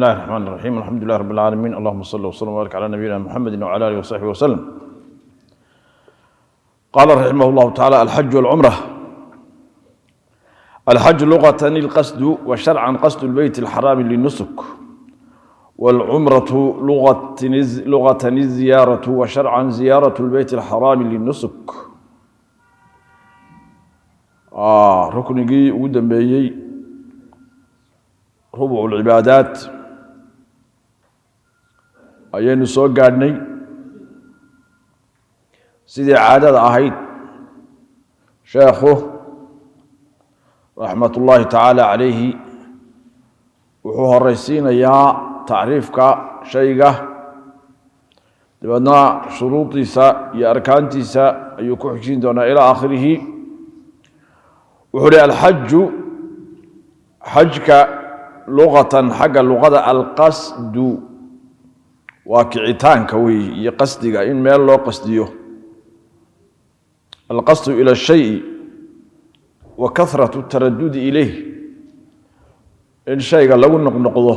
الله الرحمن الرحيم الحمد لله رب العالمين اللهم صل وسلم وبارك على نبينا محمد وعلى آله وصحبه وسلم. قال رحمه الله تعالى: الحج والعمرة. الحج لغة القصد، وشرعا قصد البيت الحرام للنسك، والعمرة لغة الزيارة، وشرعا زيارة البيت الحرام للنسك. ركني ودن بيي ربع العبادات ayaynu soo gaadhnay. sidii caadada ahayd sheekhu raxmatullaahi tacaala calayhi wuxuu horaysiinayaa tacriifka shayga, dabeedna shuruudiisa iyo arkaantiisa ayuu ku xigsiin doonaa ilaa aakhirihi. wuxuu hi alxaju xajka luqatan xagga luqada alqasdu waa kicitaanka weeye iyo qasdiga in meel loo qasdiyo. alqasdu ila shayi wa kahratu taradudi ilayh, in shayga lagu noqnoqdo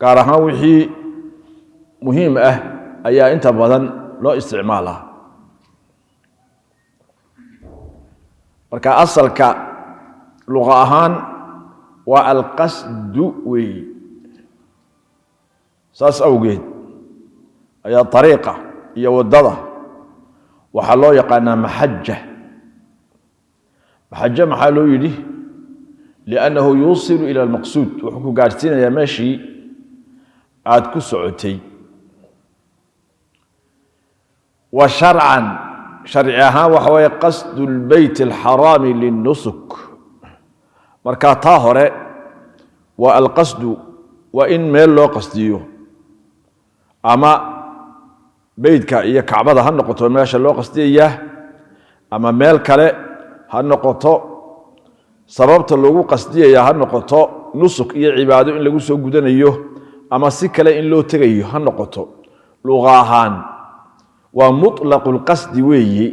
gaar ahaan wixii muhiim ah ayaa inta badan loo isticmaalaa. marka asalka luqa ahaan waa alqasdu weeye. saas awgeed ayaa ariiqa iyo wadada waxaa loo yaqaanaa maxaja. maxaja maxaa loo yidhi? liannahu yuusilu ila almaqsuud, wuxuu ku gaadhsiinayaa meeshii aad ku socotay. wa sharcan sharci ahaan waxa weeye qasdu lbeyt alxaraami linnusuk. markaa taa hore waa alqasdu, waa in meel loo qasdiyo, ama beydka iyo kacbada ha noqoto meesha loo qasdiyaya, ama meel kale ha noqoto, sababta loogu qasdiyaya ha noqoto nusuk iyo cibaado in lagu soo gudanayo, ama si kale in loo tegayo ha noqoto. luqa ahaan waa muطlaqu lqasdi weeyi,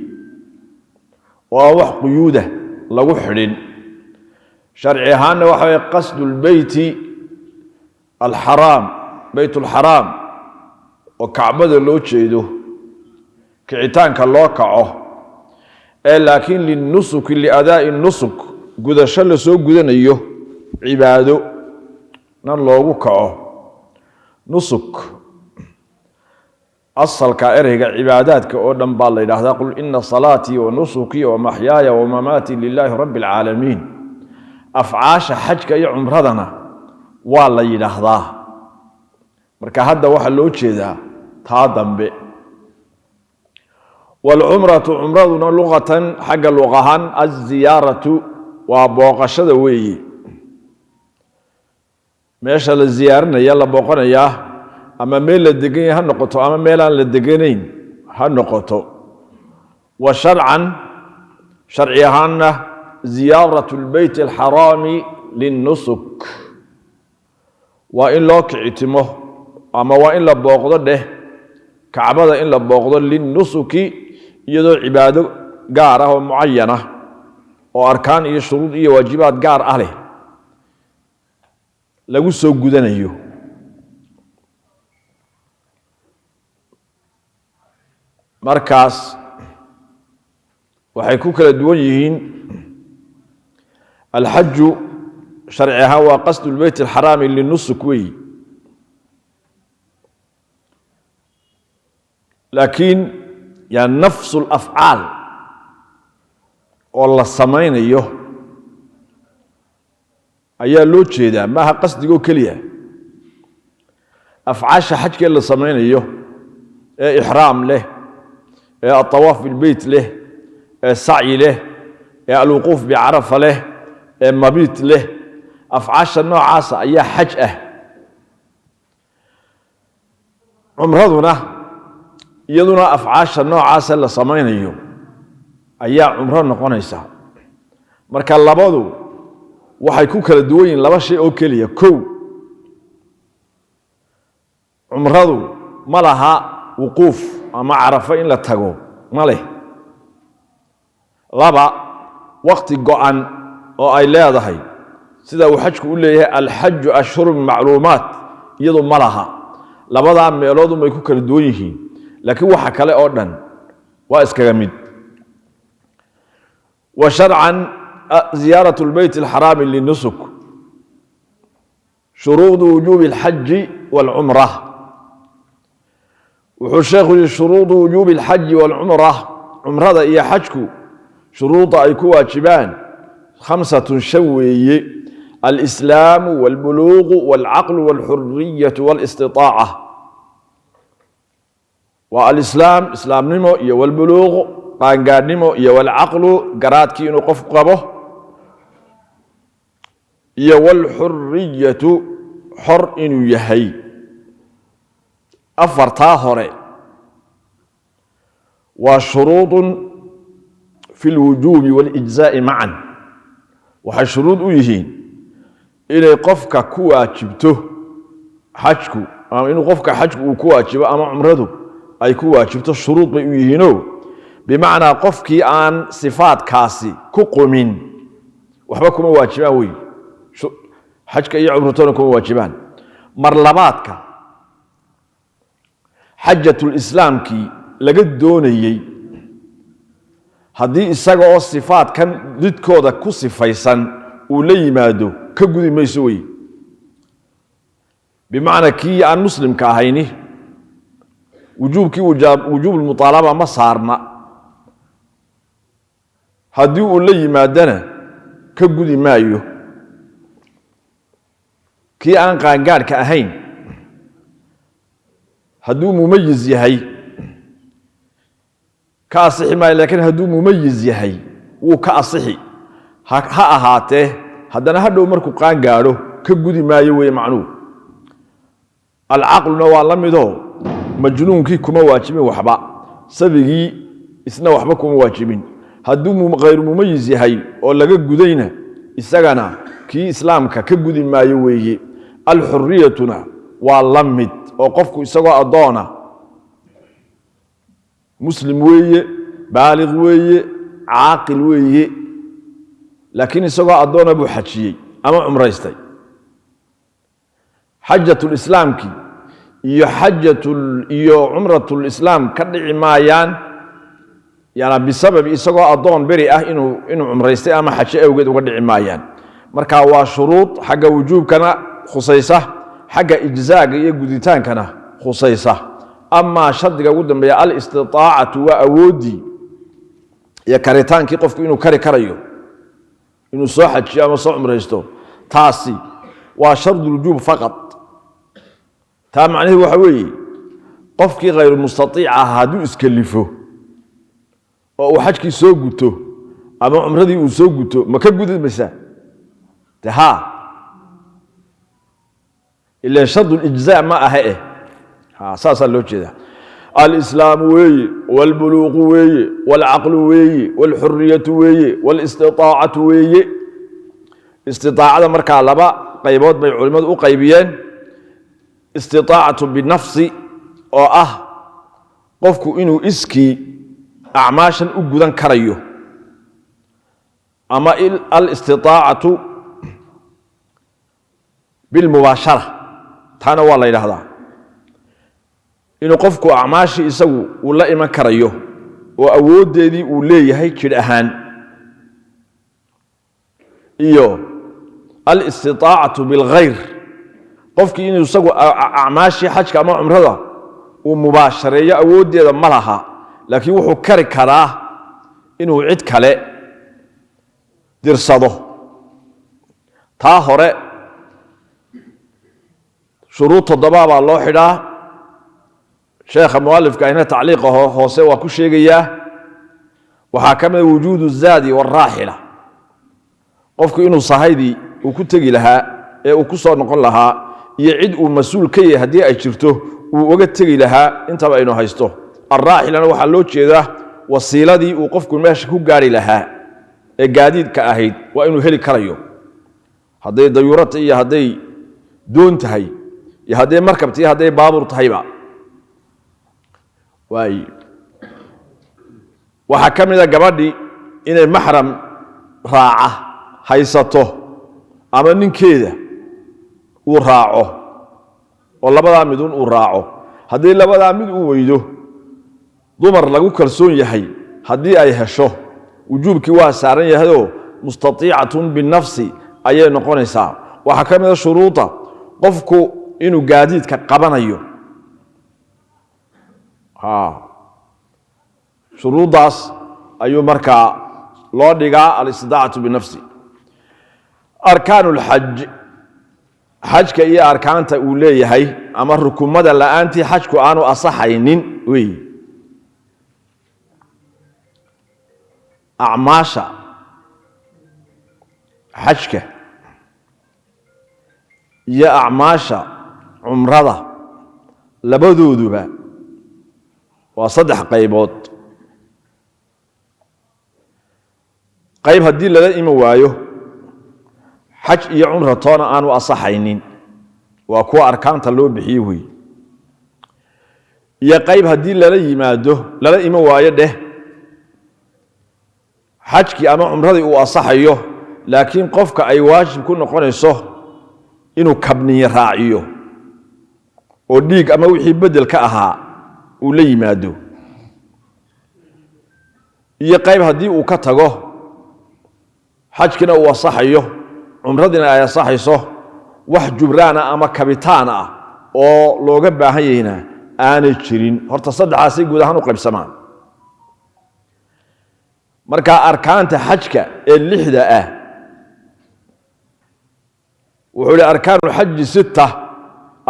oo wax quyuuda lagu xidhin. sharci ahaanna waxa way qasdu lbeyti alxaraam, beyt alxaraam, oo kacbada loo jeedo, kicitaanka loo kaco, ee laakiin linusuki liadaa'i nusuk, gudasho la soo gudanayo cibaado nan loogu kaco. nusuk asalka ereyga cibaadaadka oo dhan baa la yidhaahdaa: qul ina salaatii wa nusukii wa maxyaaya wa mamaatii lilaahi rabbi alcaalamiin. afcaasha xajka iyo cumradana waa la yidhaahdaa. marka hadda waxaa loo jeedaa taa dambe. waalcumratu cumraduna luqatan xagga luqahaan aziyaaratu waa booqashada weeye. meesha la ziyaarinaya la booqanayaa, ama meel la degan yahay ha noqoto, ama meel aan la deganayn ha noqoto. wa sharcan sharci ahaanna ziyaaratu lbeyt alxaraami linnusuk, waa in loo kicitimo ama waa in la booqdo dheh kacbada, in la booqdo linnusuki, iyadoo cibaado gaar ah oo mucayana oo arkaan iyo shuruud iyo waajibaad gaar ah leh lagu soo gudanayo. markaas waxay ku kala duwan yihiin. alxaju sharci ahaan waa qasdu lbeyt alxaraami linnusuk weeyi, laakiin yaa nafsu lafcaal oo la samaynayo ayaa loo jeedaa, maaha qasdigoo keliya. afcaasha xajkee la samaynayo ee ixraam leh, ee alطawaaf bilbeyt leh, ee sacyi leh, ee alwuquuf bicarafa leh, ee mabiit leh, afcaasha noocaasa ayaa xaj ah. cumraduna iyaduna afcaasha noocaasa la samaynayo ayaa cumro noqonaysa. marka labadu waxay ku kala duwan yihiin laba shay oo keliya. kow, cumradu ma laha wuquuf ama carafo in la tago, ma leh. laba, waqti go-an oo ay leedahay sida uu xajku u leeyahay alxaj ashhur macluumaat iyadoo malaha labada meelood may ku kala duwan yihiin laakiin waxa kale oo dhan waa iskaga mid wa shar'an ziyaratu albayt alharam linusuk shuruud wujub alhajj والعمرة وشيخ شروط وجوب الحج والعمرة عمرة إيا حجك شروط أيكو واجبان 5 شوي الإسلام والبلوغ والعقل والحرية والاستطاعة والإسلام إسلام نمو إيا والبلوغ قانقار نمو إيا والعقل قرات كينو قف قبه إيا والحرية حر إنو يهي أفرتا هوري وشروط في الوجوب والإجزاء معا وحي شروط يهين إلي قفك كواجبته حجك أما إنو قفك حجك كواجب أما عمرده أي كواجبته شروط يهينو بمعنى قفك عن صفات كاسي كقومين وحبكم واجبان وي حجك أي عمرتون كم واجبان مرلباتك حجة الإسلام كي لقد دونيي هذه الساقة والصفات كان لدكودا كصفايسان ولي مادو كقودي ميسوي بمعنى كي عن مسلم كاهيني وجوب كي وجوب المطالبة ما صارنا هذه ولي مادنا كقودي مايو كي عن قانقار كاهين هدو مميز يهي كاصحي ما لكن هدو مميز يهي وكاصحي ها اهاته هدنا هدو مركو قانغارو كغودي ما يوي معنو العقل نوا لميدو مجنون كي كما واجبين وحبا سبيغي اسنا وحبا كما واجبين هدو غير مميز يهي او لغا غودينا اسغانا كي اسلامك كغودي ما يوي الحريتنا واللمد oo qofku isagoo adoona muslim weeye baalig weeye aaqil weeye laakiin isagoo adoona buu xajiyay ama umraystay hajjatul islaamki iyo umratul islam ka dhici maayaan yana bisabab isagoo adoon bari ah inuu umraystay ama xaji awgeed uga dhici maayaan marka waa shuruud xagga wujuubkana khusaysa حق إجزاء يجوديتان كنا خصيصة أما شرط جودن بيا الاستطاعة وأودي يا كريتان كي قف إنه كريو إنه صاحب شيء ما صاحب مريستو تاسي وشرط الوجوب فقط تام عليه وحوي قف كي غير مستطيع هادو إسكلفه وحج كي سوقته أما عمرتي وسوقته ما كجود المساء تها إلا شرط الإجزاء ما أهئه أساسا لو كذا الإسلام وي والبلوغ وي والعقل وي والحرية وي والاستطاعة وي استطاعة مركا لبا قيبات بين علماء وقيبيان استطاعة بالنفس أو قفكو إنو إسكي أعماشا أقودان كريو أما الاستطاعة بالمباشرة تانا والله إلى هذا إنه قفكو أعماشي يسوي ولا إما كريو وأود دي وليه هي كده أهان إيوه الاستطاعة بالغير قفك إنه يسوي أعماشي حاج كما عمره ومباشرة يا أود دي ملها لكن وحو كري كراه إنه عد كله درصده تاهره شروط الضباب الله حدا شيخ المؤلف كأنه تعليقه هو سوى كل شيء وحكم وجود الزاد والراحلة قفك إنه صهيدي وكنت تجي لها وكسر نقول لها يعد ومسؤول كي هدي أجرته ووقت تجي لها أنت بقى إنه هيسته الراحلة أنا وحلوت شيء ذا والصيلة دي وقفك ماشي كو جاري لها الجديد كأهيد وإنه هلي كريو هدي ديورات هدي دون تهي هدي مركبتي هدي بابور تهيبا واي وحكم إذا قبضي إن المحرم راعة هيسته ama ninkeeda uu raaco oo labadaa midun uu raaco haddii labadaa mid uu weydo dumar lagu kalsoon yahay haddii ay hesho wujuubkii waa saaran yahayoo mustatiicatun binafsi ayay noqonaysaa waxaa ka mid a shuruuda qofku inuu gaadiidka qabanayo shuruudaas ayuu markaa loo dhigaa alistidaacatu binafsi arkaanu lxaj xajka iyo arkaanta uu leeyahay ama rukumada la'aantii xajku aanu asaxaynin wey acmaasha xajka iyo acmaasha cumrada labadooduba waa saddex qaybood qayb haddii lala iman waayo xaj iyo cumra toona aanu asaxaynin waa kuwa arkaanta loo bixiye wey iyo qayb haddii lala iman waayo dheh xajkii ama cumradii uu asaxayo laakiin qofka ay waajib ku noqonayso inuu kabniye raaciyo oo dhiig ama wixii bedel ka ahaa uu la yimaado iyo qayb haddii uu ka tago xajkina uu asaxayo cumradina ay asaxayso wax jubraana ama kabitaan ah oo looga baahan yahayna aanay jirin horta saddexaasay guud ahaan u qaybsamaan marka arkaanta xajka ee lixda ah wuxuu yidhi arkaanu lxaji sitta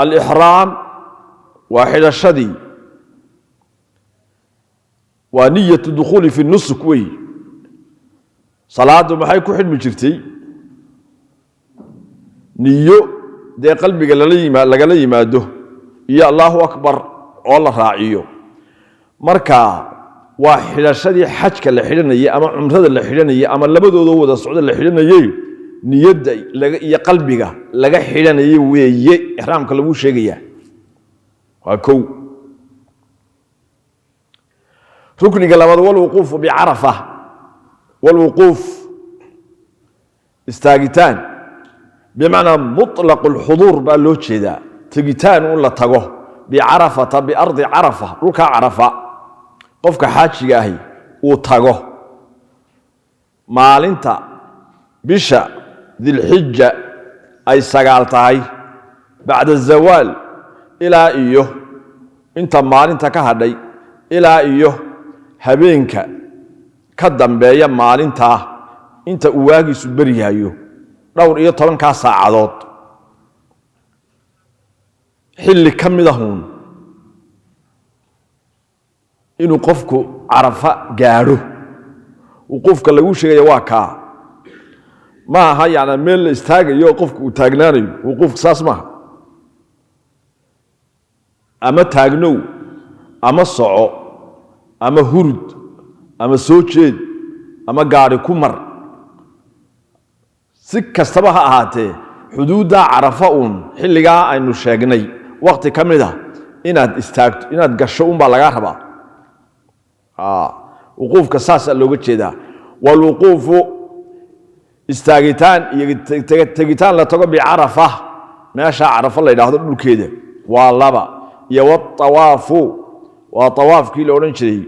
alixraam waa xidhashadii waa niyatu dukhuuli fi nusuk wey salaadu maxay ku xidhmi jirtay niyo dee qalbiga lagala yimaado iyo allahu akbar oo la raaciyo marka waa xidhashadii xajka la xidhanayay ama cumrada la xidhanayay ama labadooda wada socda la xidhanayay niyadda iyo qalbiga laga xidhanayay weeye ixraamka lagu sheegayaa waa kow rukniga labaad walwuquufu bicarafa walwuquuf istaagitaan bimacnaa muطlaq اlxuduur baa loo jeedaa tegitaan un la tago bicarafata biardi carafa dhulkaa carafa qofka xaajiga ahi uu tago maalinta bisha dilxija ay 9 tahay bacda zawaal ilaa iyo inta maalinta ka hadhay ilaa iyo habeenka ka dambeeya maalintaa inta uu waagiisu beryahayo dhowr iyo 10 saacadood xilli ka mid ahuun inuu qofku carafa gaadho wuquufka lagu sheegaya waa kaa ma aha yani meel la istaagayo qofku uu taagnaanayo wuquufka saas maaha ama taagnow ama soco ama hurud ama soo jeed ama gaari ku mar si kastaba ha ahaatee xuduudda carafa uun xilligaa aynu sheegnay waqti ka mid ah inaad istaagto inaad gasho un baa lagaa rabaa wuquufka saasaa looga jeedaa walwuquufu istaagitaan iyo tegitaan la tago bicarafa meeshaa carafa la yidhaahdo dhulkeeda waa laba iyo waawaafu waa awaafkii la odhan jiray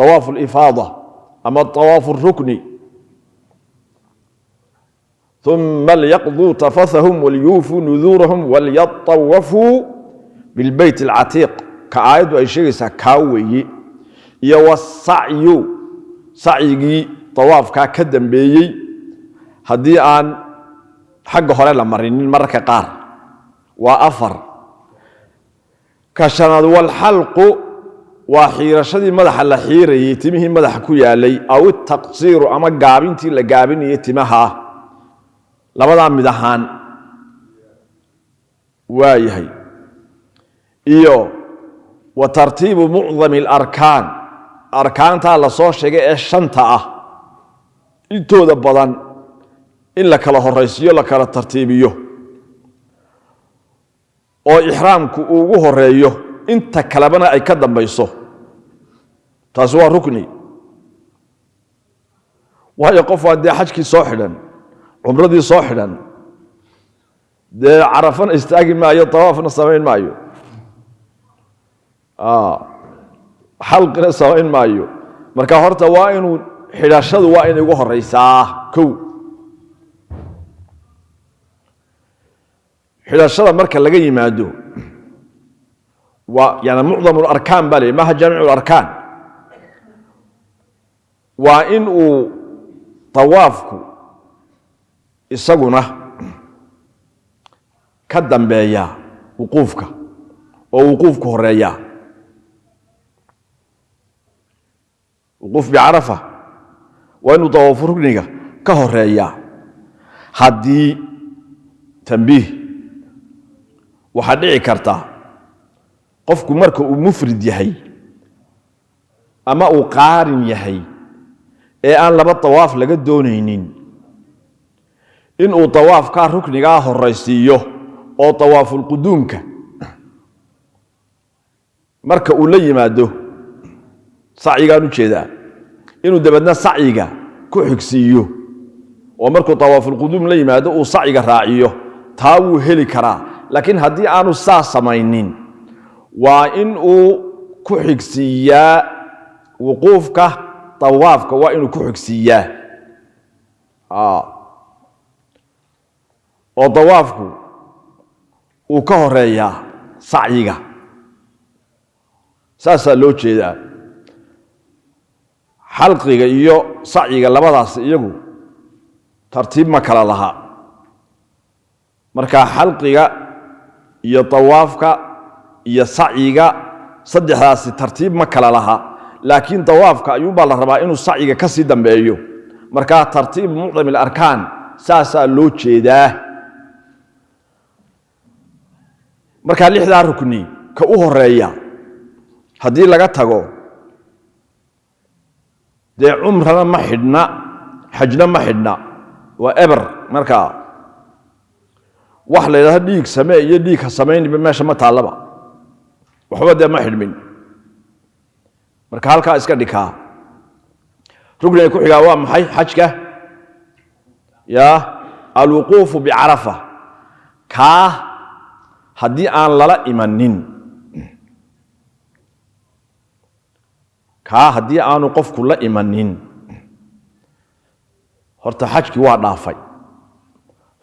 awaafu lifaada ama awaafu rukni uma lyaqduu tafathahum walyuufuu nuduurahum walyatawafuu bilbeyt alcatiiq ka aayaddu ay sheegaysaa kaa weeye iyo wasacyu sacyigii awaafkaa ka dambeeyey haddii aan xagga hore la marinin mararka qaar waa 4 ka shanaad walxalqu waa xiirashadii madaxa la xiirayey timihii madaxa ku yaalay aw itaqsiiru ama gaabintii la gaabinayay timaha labadaa mid ahaan waa yahay iyo wa tartiibu mucdami alarkaan arkaantaa la soo sheegay ee 5 ah intooda badan in la kala horaysiyo la kala tartiibiyo oo ixraamku uu ugu horeeyo inta kalebana ay ka dambayso taasi waa rukni waayo qof waa dee xajkii soo xidhan cumradii soo xidhan ده عرفنا استاجي معي طوافنا سمين معي حلقنا سمين معي marka horta waa inuu xidhashadu waa inay ugu horeysaa kow xidhashada marka laga yimaado waa yani mucdam al-arkaan bali ma jamiic al-arkaan waa in uu tawaafku isaguna ka dambeeya wuquufka oo wuquufku horeeya وقوف بعرفة وإنه طواف ركنية كهرية هدي تنبيه وحدعي كرتا قفكو مركو مفرد يحي أما أقارن يحي أن لبا الطواف لقد دونينين إنه طواف كان ركنية الرئيسية أو طواف القدوم مركو أولي مادو sacyigaan u jeedaa inuu dabadna sacyiga ku xigsiiyo oo markuu tawaaful qudum la yimaado uu sacyiga raaciyo taa wuu heli karaa laakiin haddii aanu saa samaynin waa in uu ku xigsiiyaa wuquufka tawaafka waa inuu ku xigsiiyaa oo tawaafku uu ka horeeyaa sacyiga saasaa loo jeedaa xalqiga iyo sacyiga labadaas iyagu tartiib ma kala laha marka xalqiga iyo tawaafka iyo sacyiga saddexdaasi tartiib ma kala laha laakiin tawaafka ayuu baa la rabaa inuu sacyiga ka sii dambeeyo marka tartiib mucdam al-arkaan saasaa loo jeedaa marka lixda rukni ka u horeeya haddii laga tago dee cumrana ma xidhna xajna ma xidhna waa eber markaa wax la yidhahdo dhiig samee iyo dhiig ha samaynba meesha ma taallaba waxba dee ma xidhmin marka halkaa iska dhikaa rukniga ku xigaa waa maxay xajka yaa alwuquufu bicarafa kaa haddii aan lala imanin kaa haddii aanu qofku la imanin horta xajkii waa dhaafay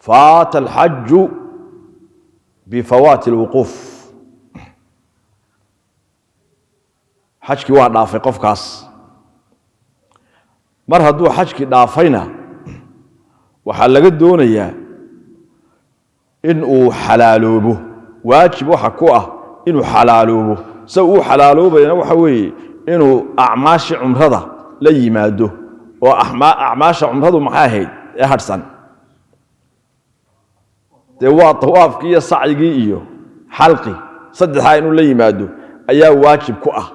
faata alxaju bifawaati alwuquuf xajkii waa dhaafay qofkaas mar hadduu xajkii dhaafayna waxaa laga doonayaa in uu xalaaloobo waajib waxa ku ah inuu xalaaloobo se uu xalaaloobayna waxa weeye inuu acmaashii cumrada la yimaado oo acmaasha cumradu maxay ahayd ee hadhsan dee waa tawaafkii iyo sacyigii iyo xalqi saddexdaa inuu la yimaado ayaa waajib ku ah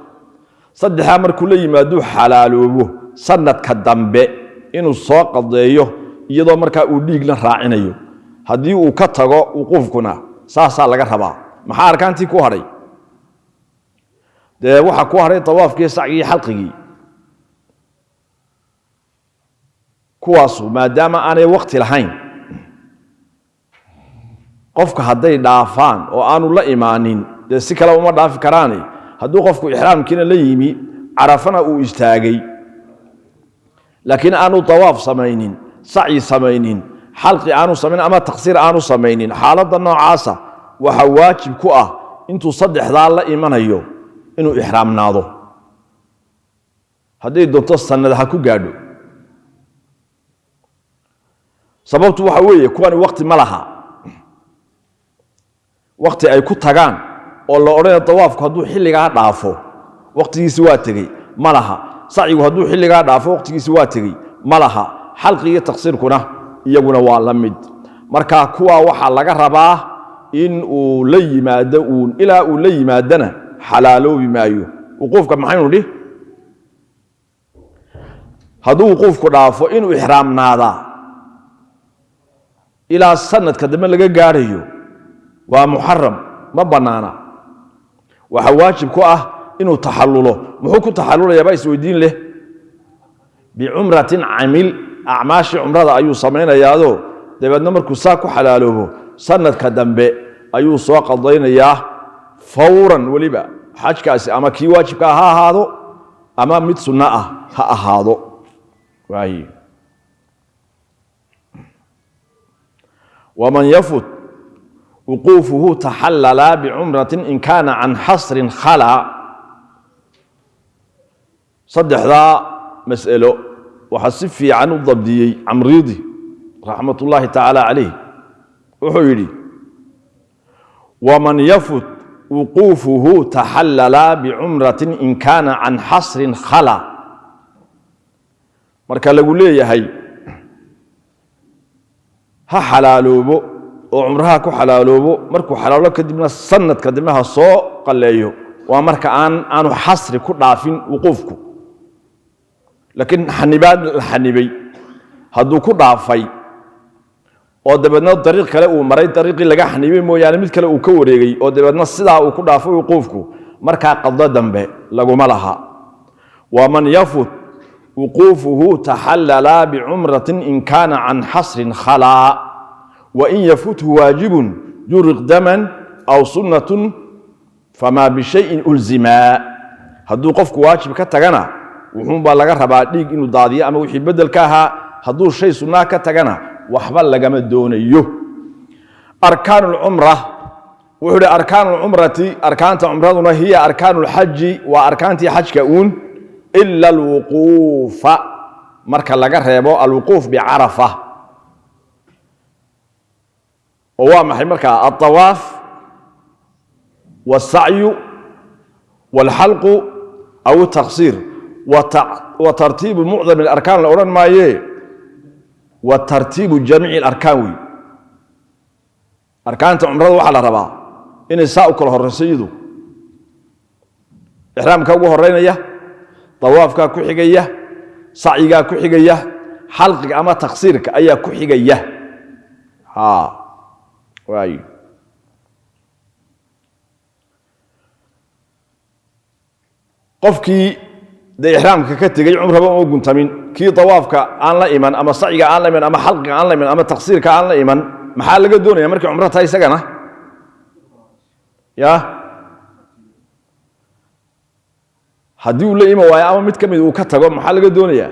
saddexdaa markuu la yimaado xalaaloobo sanadka dambe inuu soo qadeeyo iyadoo markaa uu dhiigna raacinayo haddii uu ka tago wuquufkuna saasaa laga rabaa maxaa arkaantii ku hadhay dee waxaa ku hadhay tawaafkii sacyigii xalqigii kuwaasu maadaama aanay waqti lahayn qofka hadday dhaafaan oo aanu la imaanin dee si kale uma dhaafi karaani hadduu qofku ixraamkiina la yimi carafana uu istaagay laakiin aanu tawaaf samaynin sacyi samaynin xalqi aanu samaynin ama taqsiir aanu samaynin xaaladda noocaasa waxaa waajib ku ah intuu saddexdaa la imanayo inuu ixraamnaado hadday doonto sanad ha ku gaadho sababtu waxa weeye kuwani waqti ma laha waqti ay ku tagaan oo la odhanayo tawaafku hadduu xilligaa dhaafo waqtigiisi waa tegey ma laha sacyigu hadduu xilligaa dhaafo waqtigiisi waa tegey ma laha xalqi iyo taqsiirkuna iyaguna waa la mid marka kuwaa waxaa laga rabaa in uu la yimaado uun ilaa uu la yimaadana xalaaloobi maayo wuquufka maxaynu nidhi hadduu wuquufku dhaafo inuu ixraamnaadaa ilaa sanadka dambe laga gaadhayo waa muxaram ma bannaana waxaa waajib ku ah inuu taxallulo muxuu ku taxallulayaa baa isweydiin leh bicumratin camil acmaashii cumrada ayuu samaynayaadoo dabeedna markuu saa ku xalaaloobo سند كدنبه أيو سوق الضينية فورا ولبا حج كاسي أما كي واجب كها هذا أما مد سنة ها هذا وهي ومن يفوت وقوفه تحلل بعمرة إن كان عن حصر خلا صدح ذا مسألة وحسب في عنه الضبدي عمريضي رحمة الله تعالى عليه وحيري ومن يفوت وقوفه تحلل بعمرة إن كان عن حصر خلا مركا لقولي يا هي ها حلالوبو وعمرها كو حلالوبو مركو حلالو كدبنا سند كدبناها سو قليو ومركا آنو حصر كو دافين وقوفكو لكن حنبان الحنبي هادو كو دافاي oo dabadna dariiq kale uu maray dariiqii laga xaniibay mooyaane mid kale uu ka wareegay oo dabadna sidaa uu ku dhaafay wuquufku marka qadda dambe laguma laha wa man yafut wuqufuhu tahallala bi umratin in kana an hasrin khala wa in yafutu wajibun yuriq daman aw sunnatun fama bi shay'in ulzima hadu qofku waajib ka tagana wuxuu ba laga rabaa dhiig inuu daadiyo ama wixii bedelka ahaa haduu shay sunnah ka tagana وحبل لقم الدونيو أركان العمرة وحول أركان العمرة أركان عمرتنا هي أركان الحج وأركان حج كؤون إلا الوقوف مركز لقربه الوقوف بعرفة هو محل مركز الطواف والسعي والحلق أو التقصير وترتيب معظم الأركان الأولى ما هي وترتيب جميع الأركان أركان عمره وحلا ربا إن الساء كله الرسيد إحرام كوجه الرينية طواف كحجية سعي كحجية حلق أما تقصيرك أي كحجية ها واي قفكي ده إحرام كتجي عمره بقى موجود تمين كي طوافك عن لا إيمان أما صعيق عن لا إيمان أما حلق عن لا إيمان أما تقصيرك عن لا إيمان محل قدوني أمريكا عمره تاي سجنة يا حدي ولا إيمان ويا أما متكمل وكتجوا محل قدوني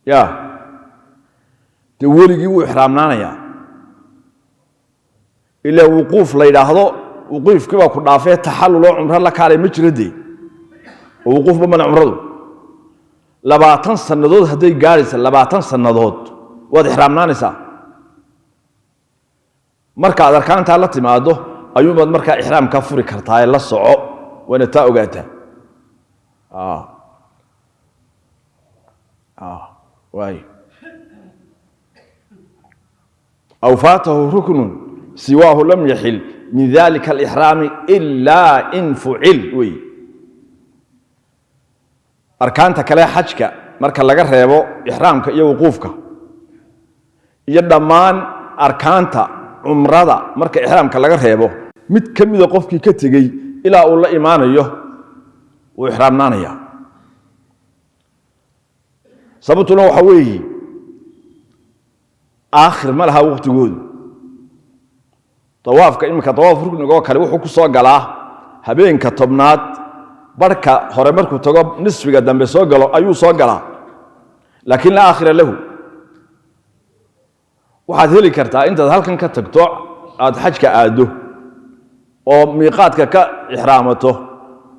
يا تقولي جيبوا إحرامنا يا إلا وقوف ليلا هذا وقوف كذا كنا فيه تحلل عمره لك على مجردي ووقوف بمن عمره لبعتن سنادود هدي جالس لبعتن سنادود واد إحرامنا نساء مركا أركان تعالى تماده أيوم بعد مركا إحرام كفر كرتاي الله صعب ونتاء وجاته واي أو فاته ركن سواه لم يحل من ذلك الإحرام إلا إن فعل وي أركان تكلا حجك مركز لقى ريبو إحرامك إيا وقوفك إيا دمان أركان عمرة مركز إحرامك لقى ريبو مت كم إذا قفك كتجي إلى الله إيمان إياه وإحرامنا إياه سبت له حويه آخر ما لها وقت جود طوافك إنك طواف ركن جوا كله وحكي صاق على هبين كتبنات بركة هرمركو تجاب نصف قدام بسوق أيو صاقلا لكن لا آخر له واحد هلي كرتا أنت هالكن كتقطع عاد حجك عاده أو ميقاتك كإحرامته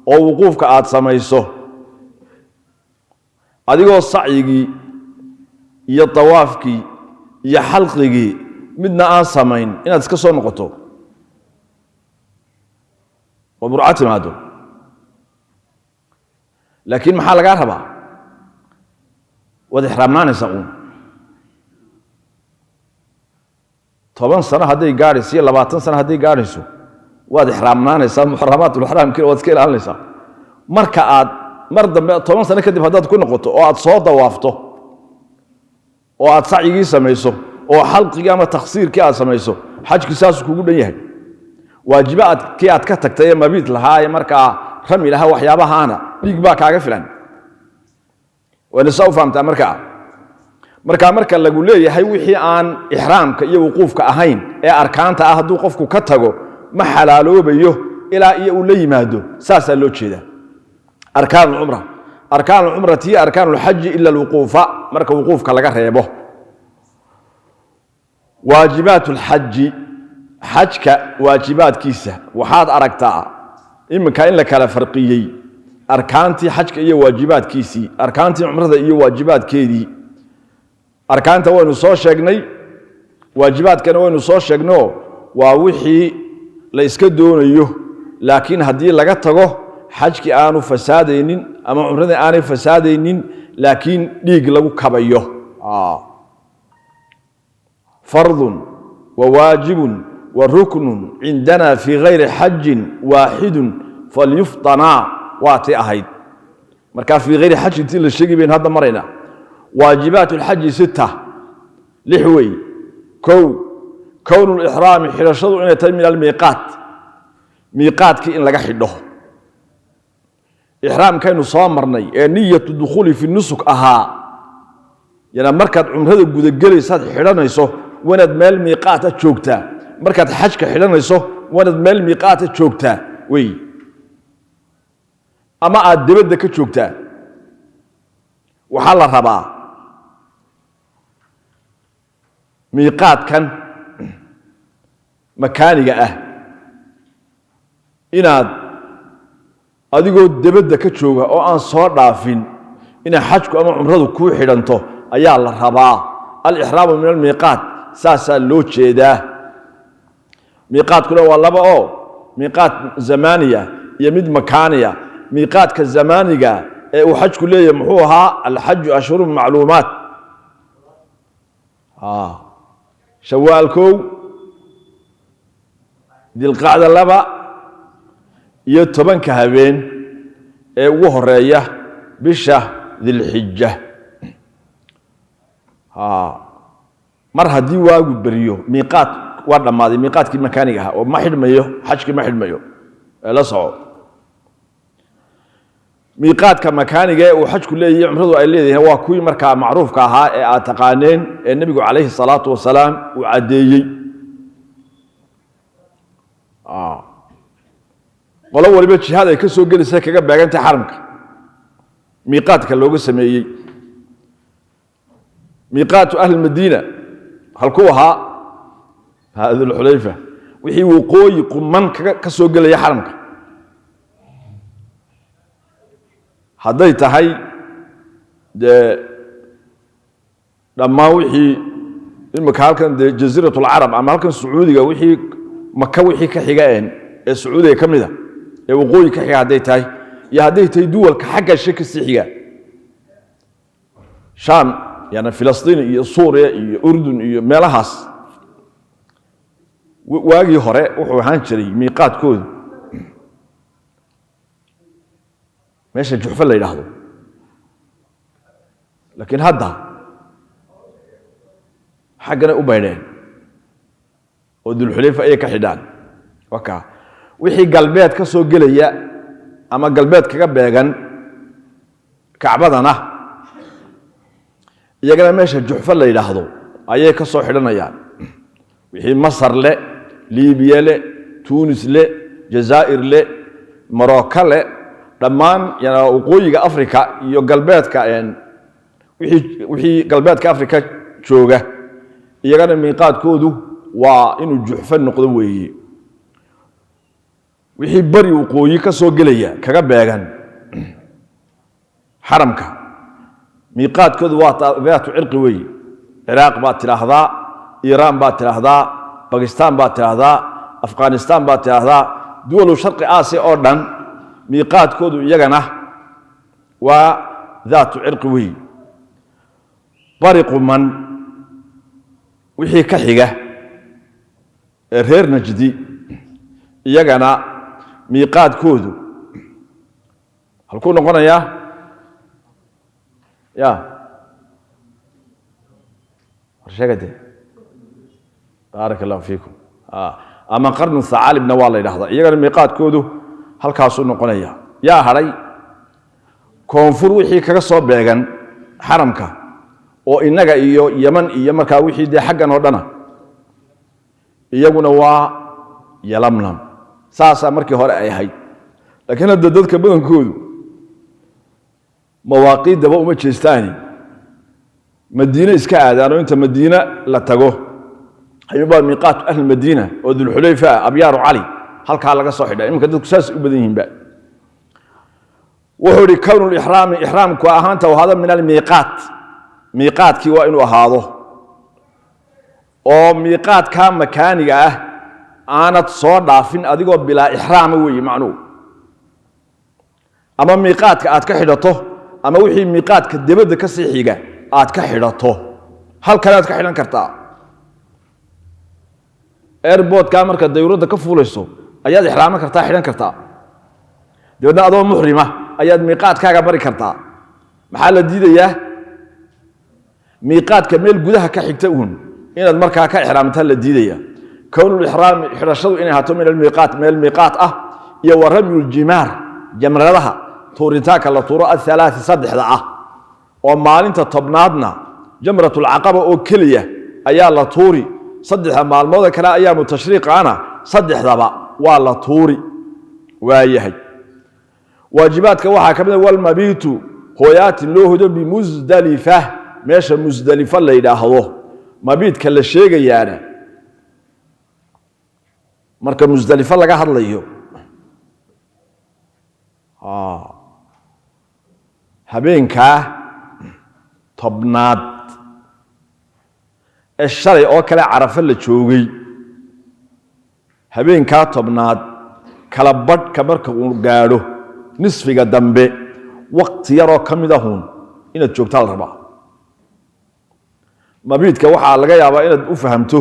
أو وقوفك عاد سميسه أديكو الصعيقي يا طوافكي يا حلقي midna aan samayn inaad iska soo noqoto oo burcad timaado laakiin maxaa laga rabaa wada ihraamnaanaysa uun 10 sano haday gaarayso 20 sano haday gaarayso wada ihraamnaanaysa muharramatul ihraam kii wad iska ilaalinaysa marka aad mar dambe 10 sano kadib hadaad ku noqoto oo aad soo dawaafto oo aad sacigii samayso oo xalqiga ama taqsiirkii aad samayso xajki saas kugu dhan yahay waajibaadkii aad ka tagtay ee mabid lahaa marka rami laha waxyaabahaana dhiig baa kaaga filan wala soo fahamtaa marka marka lagu leeyahay wixii aan ihraamka iyo wuquufka ahayn ee arkaanta ah haduu qofku ka tago ma xalaaloobayo ilaa iyo uu la yimaado saasa loo jeeda arkaan umrati arkaan hajj illa alwuqufa marka wuquufka laga reebo waajibaat alhajj hajka waajibaadkiisa waxaad aragtaa imika in la kala farqiyay arkaantii hajka iyo waajibaadkiisii arkaantii umrada iyo waajibaadkeedii arkaanta waynu soo sheegnay waajibaadkana waynu soo sheegno waa wixii la iska doonayo laakiin hadii laga tago hajki aanu fasaadeynin ama umrada aanay fasaadeynin laakiin dhiig lagu kabayo fardun wa waajibun wa ruknun indana fi ghayri hajjin waahidun falyuftana waati ahayd marka fi ghayri hajjin la sheegi been hadda marayna واجبات الحج 6 لحوي كون الإحرام حرشده إنه تم الميقات ميقات كي إن لقى حده إحرام كانوا صامرني نية الدخول في النسك يعني مركز عمره قد جري صاد حرنا يسوه وند مال ميقات تشوكتا مركز حج كحرنا يسوه وند مال ميقات تشوكتا وي أما أدبت ذاك تشوكتا وحال الربا ميقات كان مكاني إناد أديكو دبدا كتشوغا أو أن صور دافين إن حجكو أما عمرضو كو حيرانتو أيا الله ربا الإحرام من الميقات ساسا لوتشي ده ميقات كله والله أو ميقات زمانية يمد مكانية ميقات كالزمانية وحج كله يمحوها الحج أشهر معلومات شوالكو دي القاعدة اللبا يتبن كهبين وهرية بشه ذي الحجة مر هدي واجب بريو ميقات ورد ماضي ميقات كي مكانيها وما حد مايو حج كي ما حد مايو لا صعود ميقات كمكانية وحج كله يعمرضوا عليه هو كوي مركا معروف كها اعتقانين النبي عليه الصلاة والسلام وعديي ولو ولبت هذا يكسو جلسة كجا بعدين حرمك ميقات كاللوجو سميي ميقات أهل المدينة خلقوها هذا الحليفة وحي وقوي قمان كسو جل حرمك هذا يتهي لما وحي المكان كان جزيرة العرب أما كان السعودية وحي مكة وحي كحجان السعودية كملة وقوي كحجة هذا يتهي يا هذا يتهي دول كحاجة الشك السحية شام يعني فلسطين سوريا أردن ملهاس واجي هراء وحانشري ميقات كود ماشي الجحفة اللي يلاحظوا لكن هذا حقنا أبينين ودول الحليفة أي كحدان وكا وحي قلبيات كسو قليا أما قلبيات كقبيغان كعبادنا يقنا ماشي الجحفة اللي يلاحظوا أي كسو حدنا يعني وحي مصر لي ليبيا لي تونس لي جزائر لي مراكا لي دمان يعني وقويga Afrika iyo galbeedka wixii galbeedka Afrika jooga iyagana miiqaadkoodu waa inuu juxfan noqdo weeye wixii bari waqooyi ka soo galaya kaga beegan xaramka miiqaadkoodu waa taabiyatu cirqi weeye Iraq baa tiraahdaa Iran baa tiraahdaa Pakistan baa tiraahdaa Afghanistan baa tiraahdaa duwal sharqi Aasiya oo dhan ميقات كودو يجنا وذات عرقوي طريق من وحي كحيجة غير نجدي يجنا ميقات كودو هل كنا قلنا يا رشاقتي بارك الله فيكم أما قرن الثعالب نوالي لحظة يجنا ميقات كودو halkaasuu noqonaya yaa haray koonfur wixii kaga soo beegan xaramka oo inaga iyo Yaman iyo markaa wixii de xaggan oo dhana iyaguna waa yalamlam saasa markii hore ay ahayd laakiin hadda dadka badankoodu mawaaqiidaba uma jeestaani Madiina iska aadaano inta Madiina la tago ayuba miiqaat ahli Madiina oo Dhul Xulayfa Abyaaru Ali halka laga soo xidhay imka dadku saas u badan yihiin ba wuxuu kawnul ihraamku ahaanta oo hada min al miiqaadkii waa inuu ahaado oo miiqaadka makaaniga ah aanad soo dhaafin adigoo bilaa ihraam weey macnuu ama miiqaadka aad ka xidhato ama wixii miiqaadka dibadda ka sii xiga aad ka xidhato halkan aad ka xidhan kartaa airport ka marka dawladda ka fuulayso ayaad ihraam kartaa xidhan kartaa dawladda adoo muhrima ayaad miiqaadkaaga bari kartaa maxaa la diidayaa miiqaadka meel gudaha ka xigta inaad markaa ka ihraamta la diidaya kawnul ihraam xirashadu inay haato meel miiqaat ah iyo waramul jimaar jamradaha tuuritaanka la tuuro الثلاث saddexda ah oo maalinta tobnaadna jamratul aqaba oo kaliya ayaa la tuuri saddexda maalmood kale ayaa mutashriiqana saddexdaba waa la tuuri waayahay waajibaadka waxa kamid wal mabitu hooyaati loo hudo bi Muzdalifa meesha Muzdalifa la yiraahdo mabiidka la sheegayaana marka Muzdalifa laga hadlayo habeenka tobnaad shalay oo kale Carafa la joogay habeenka tobnaad kala badhka marka uu gaadho nisfiga dambe waqti yar oo kamid ahun inaad joogtaa la rabaa mabiidka waxa laga yaabaa inaad u fahamto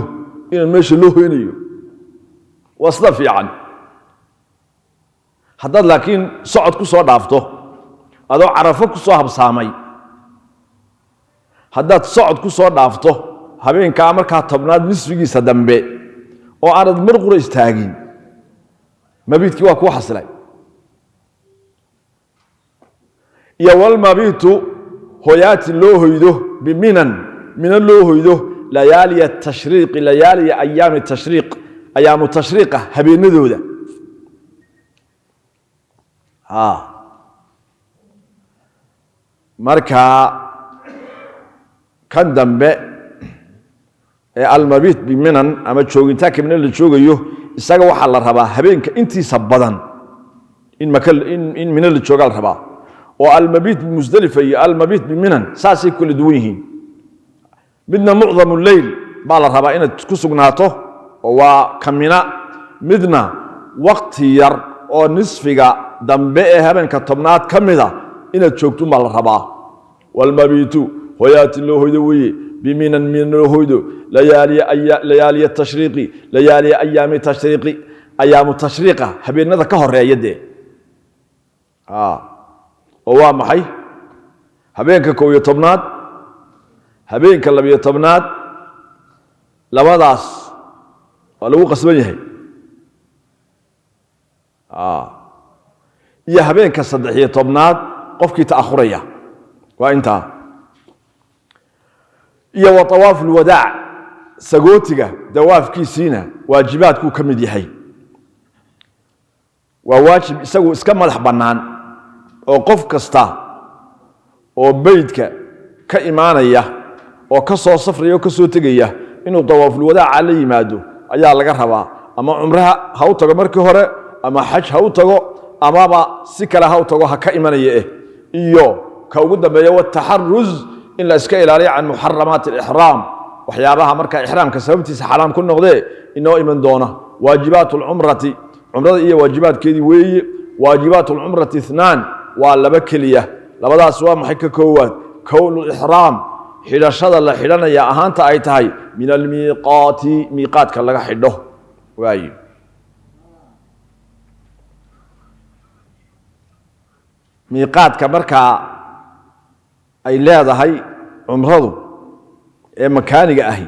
in meesha loo heenayo wasda fiican haddaad laakiin socod ku soo dhaafto adoo Carafa ku soo habsaamay haddaad socod ku soo dhaafto habeenka markaa tobnaad nisfigiisa dambe oo aanad mar qura istaagin mabiidkii waa ku xasilay iyo wal mabiitu hooyaati loo hoydo biminan من اللوهيدو ليالي التشريق ليالي أيام التشريق أيام التشريق هبيندو ده مركا كان دنبه المبيت بمنن أما تشوغنتاك من اللي تشوغيو isaga waxa la rabaa habeenka intiisa badan in min la joogal rabaa oo al-mabit Muzdalifa iyo al-mabit biminan saasi kala duwan yihiin midna mu'dhamu al-layl baa la rabaa inaad ku sugnaato oo waa kamina midna waqti yar oo nisfiga dambe ee habeenka tobnaad kamida inaad joogto ma la rabaa wal-mabitu hoyaati loo hoydo weeye biminan min loo hoydo ليالي التشريقي ليالي أيام التشريقي أيام التشريقة habeenada ka horeeya de oo waa maxay habeenka 11aad habeenka 12aad labadaas waa lagu qasban yahay iyo habeenka 13aad qofkii ta'akhuraya waa inta iyo tawaaf alwadaa sagootiga dawaafkiisina waajibaadku kamid yahay waa waajib isagu iska madax banaan oo qof kasta oo beydka ka imaanaya oo ka soo safraya oo ka soo tagaya inuu tawaaf alwadaa la yimaado ayaa laga rabaa ama umraha ha u tago markii hore ama xaj ha u tago ama ba si kala ha u tago ha ka imanaya iyo ka ugu dambeeyo wa taharruz in la iska ilaaliyo can muharramaat al-ihram waxyaabaha marka ihraamka sababtiisa xaraam ku noqday inoo iman doona waajibatul umrati umrada iyo waajibaadkeedii weeye waajibatul umrati 2 waa laba kaliya labadaas waa maxay ka koowaad kownul ihram xidhashada la xidhanaya ahaanta ay tahay min al-miiqaati miiqaadka laga xidho waayi miiqaadka marka ay leedahay umradu ee makaaniga ahi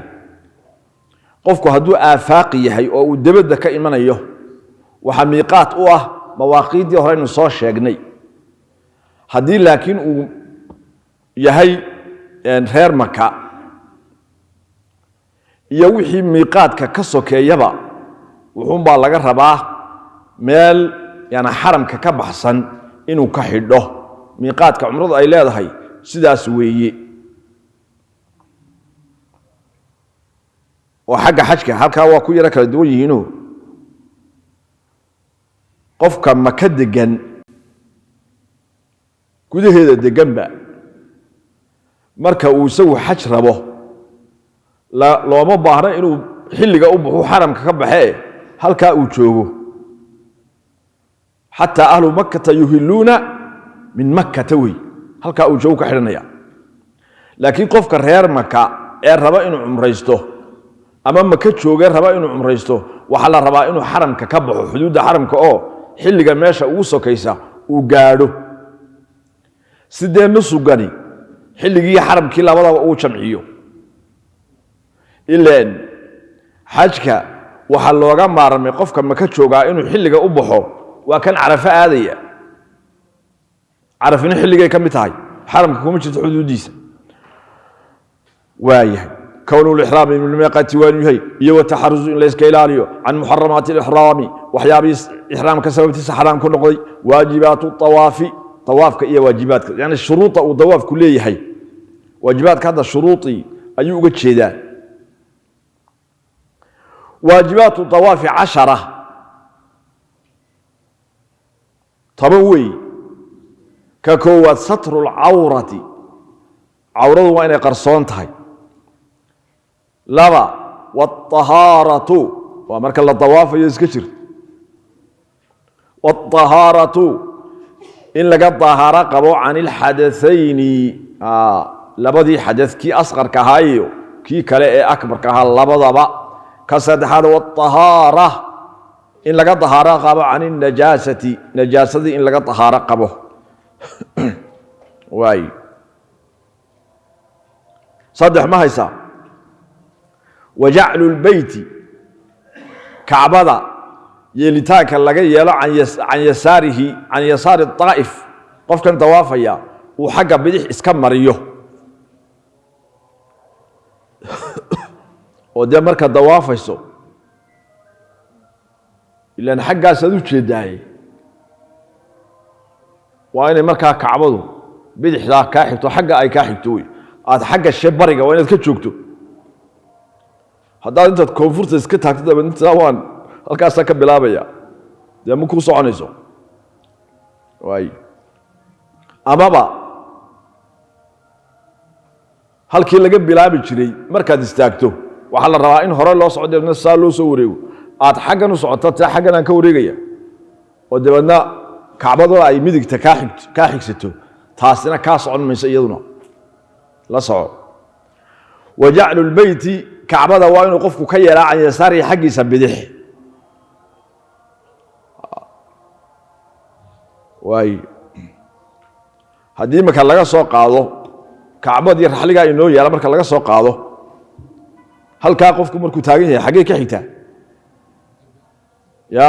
qofku haduu aafaaqi yahay oo uu dibadda ka imanayo waxa miiqaat u ah mawaaqiidii hore inuu soo sheegnay hadii laakiin uu yahay reer Maka iyo wixii miiqaadka ka sokeeyaba wuxuu baa laga rabaa meel yana xaramka ka baxsan inuu ka xidho miiqaadka umradu ay leedahay sidaas weeye oo xajka halka waa ku yara kala duwan yihiin qofka Maka degan gudaheeda deganba marka uu isagu xaj rabo looma baahna inuu xilliga u buxu xaramka ka baxee halka uu joogo hatta ahlu makkah yuhilluna min makkah tawi halka uu joogo ka xiranaya laakiin qofka reer Maka ee raba inuu umraysto ama Maka jooga raba inuu umraysto waxa la rabaa inuu xaramka ka baxo xuduudda xaramka oo xilliga meesha uu sokaysa uu gaadho sidee nusugani xilligii xaramkii labadaba uu jamciyo ilaan xajka waxa looga maarmay qofka Maka jooga inuu xilliga u baxo waa kan Carafa aadaya Carafina xilligay ka mid tahay xaramka kuma jirto xuduudiisa waayahay كون الإحرام من الميقات وانيهي يو التحرز إن ليس كيلاليو عن محرمات الإحرام وحيابي إحرام كسبب تسع حرام كل نقضي واجبات الطواف طوافك إيه واجباتك يعني الشروط أو الطواف كلية هي واجباتك هذا شروطي أيوة قد شيدان واجبات الطواف 10 طبوي ككوة ستر العورة عورة وين قرصون تهي لبا والطهارة ومرك الله طواف يسكشر والطهارة إن لقد طهارة قبو عن الحدثين لبدي حدث كي أصغر كهايو كي كلا أكبر كها لبضبا كسد هذا والطهارة إن لقد طهارة قبو عن النجاسة نجاسة إن لقد طهارة قبو واي صدح ما هيسا وجعل البيت كعبدا يلتاك لغا يلو عن يساره عن يسار الطائف قف كان طوافيا وحق بدح اسكا مريو وده marka dawaafayso ilaan xaqaas aad u jeedaay waa inay marka kacbadu bidixda ka xigto xaqa ay ka xigto aad xaqa shebariga waa inaad ka joogto haddaad intaad koonfurta iska taagtid inta waan halkaas ka bilaabaya dee ma ku soconayso waay amaba halkii laga bilaabi jiray markaad istaagto waxa la rabaa in hore loo socdo in saa loo soo wareego aad xaggan u socoto taa xaggan aan ka wareegaya oo dabadna kacbadu ay midigta ka xigsato taasina ka socon mayso iyaduna la soco waja'lu albayti kacbada waa inuu qofku ka yeelaa can yasaari xaqiisa bidix waay haddii marka laga soo qaado kacbadii raxliga inoo yaala marka laga soo qaado halkaa qofku markuu taagan yahay xagee ka xigtaa ya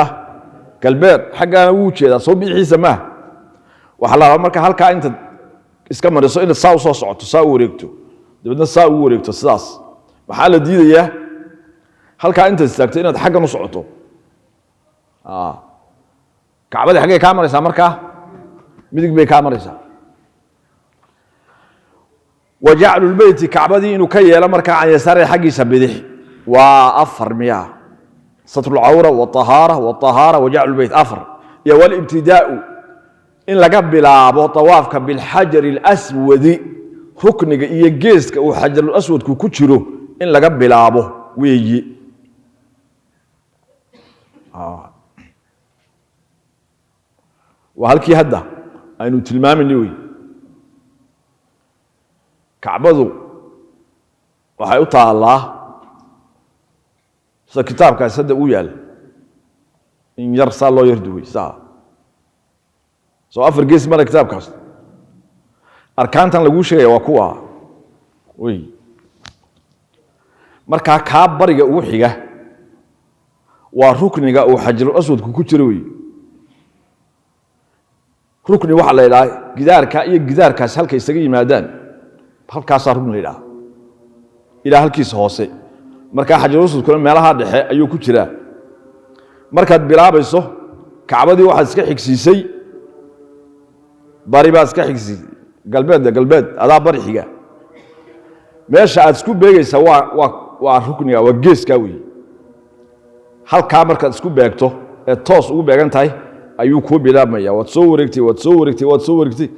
galbeed xaggaana wuu jeedaa soo bixiisa maaha waxaa la rabaa marka halkaa inta iska mariso inaad saa u soo socoto saa u wareegto dabadna saa ugu wareegto sidaas waxaa la diidayaa halkaa intaad istaagto inaad xaggan u socoto kacbadii xaggee kaa maraysaa markaa midig bay kaa maraysaa وجعل البيت كعبدي إنه كي لمركع عن يسار حقي سبده وأفر مياه ستر العورة والطهارة وجعل البيت أفر يا والابتداء إن لقبل بطوافك بالحجر الأسود ركنك يجيزك وحجر الأسود كوكتشرو إن لقبل أبو ويجي وهل كي هدا أنه تلمام النووي كعبدو waxay u taalaa sida kitaabkaas hadda u yaal in yar saa loo yarduway saa soo afar gees mara kitaabkaas arkaantan lagu sheegay waa kuwa way marka ka bariga ugu xiga waa rukniga oo xajarul aswadku ku jiro way rukni waxa la ilaahay gidaarka iyo gidaarkaas halka isaga yimaadaan halkaas rukn leeyahay ila halkiisa hoose marka xajarul aswad kuna meelaha dhexe ayuu ku jiraa markaad bilaabayso kacbadii waxaad iska xigsiisay bari baad iska xigsiisay galbeed adaa bari xiga meesha aad isku beegaysa waa rukniga waa geeska weey halka markaad isku beegto ee toos ugu beegan tahay ayuu ku bilaabmaya waad soo wareegtay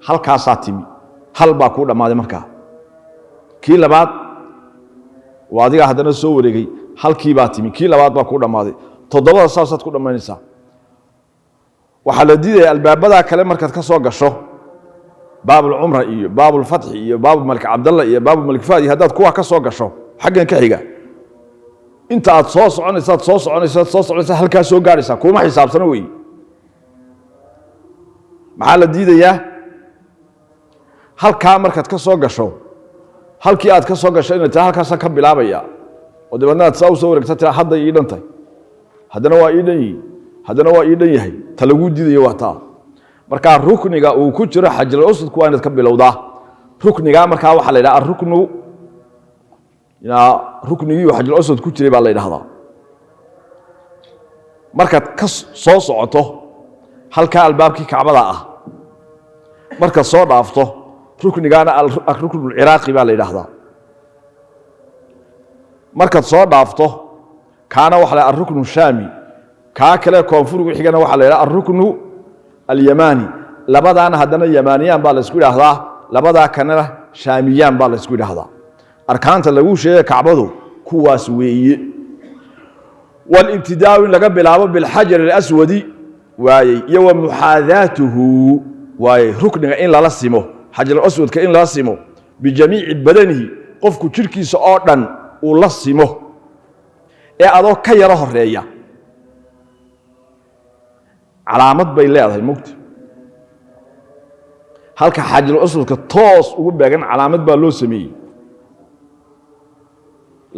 halkaas aad timi hal baa ku dhamaaday markaa kii labaad waa adiga haddana soo wareegay halkii baa timi kii labaad baa ku dhamaaday toddobada saasaad ku dhamaynaysaa waxaa la diiday albaabada kale markaad ka soo gasho baabul umra iyo baabul fath iyo baabul malik abdallah iyo baabul malik faadi haddaad kuwa ka soo gasho xaggan ka xiga inta aad soo soconaysaa halkaas soo gaaraysaa kuma xisaabsana weey maxaa la diidayaa halkaa markaad ka soo gasho halkii aad ka soo gasho inaad halkaas ka bilaabaya oo dibadna aad soo wareegtay hadda ii dhantay haddana waa ii dhan yahay talagu diidayo waa taa marka rukniga uu ku jiro xajarul aswad ku inaad ka bilowdaa rukniga marka waxa la yiraahdaa ruknu ruknigii xajarul aswad ku jiray baa la yiraahdaa markaad ka soo socoto halka albaabkii kacbada ah marka soo dhaafto ruknigaana ruknul iraaqi baa la yiraahdaa marka soo dhaafto kaana waxa la ruknu shami ka kale koonfurgu xigana waxa la yiraahdaa ruknu al-yamani labadaana hadana yamaniyaan baa la isku yiraahdaa labada kana shaamiyaan baa la isku yiraahdaa arkaanta lagu sheegay kacbadu kuwaas weeye wal ibtidaa'u laga bilaabo bil hajar al-aswadi waayay iyo muhaadaatuhu waayay rukniga in la simo hajar al-aswadka in la simo bi jamii'i badanihi qofku jirkiisa oo dhan uu la simo ee adoo ka yara horeeya calaamad bay leedahay mugti halka xajarul aswadka toos ugu beegan calaamad baa loo sameeyay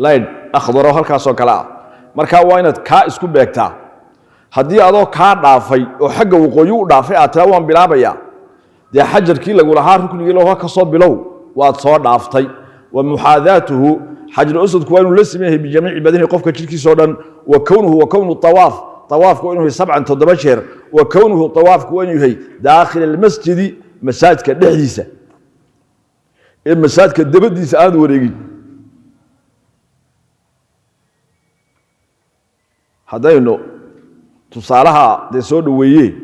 line akhdaro halkaas oo kala marka waa inaad ka isku beegtaa hadii adoo ka dhaafay oo xagga waqooyi u dhaafay aad taa waan bilaabaya de xajarkii lagu lahaa ruknigii loo ka soo bilow waad soo dhaaftay wa muhaadaatuhu xajarul aswadku waa inuu la sameeyay bi jamiici badani qofka jirkiisa oo dhan wa kawnu tawaaf طوافك وإنه 7 7 شهر وكونه طوافك وإنه هي داخل المسجد مساجد دحديسه المساجد دبديسه آد وريغي هداينو تصالحا دي سو دوويه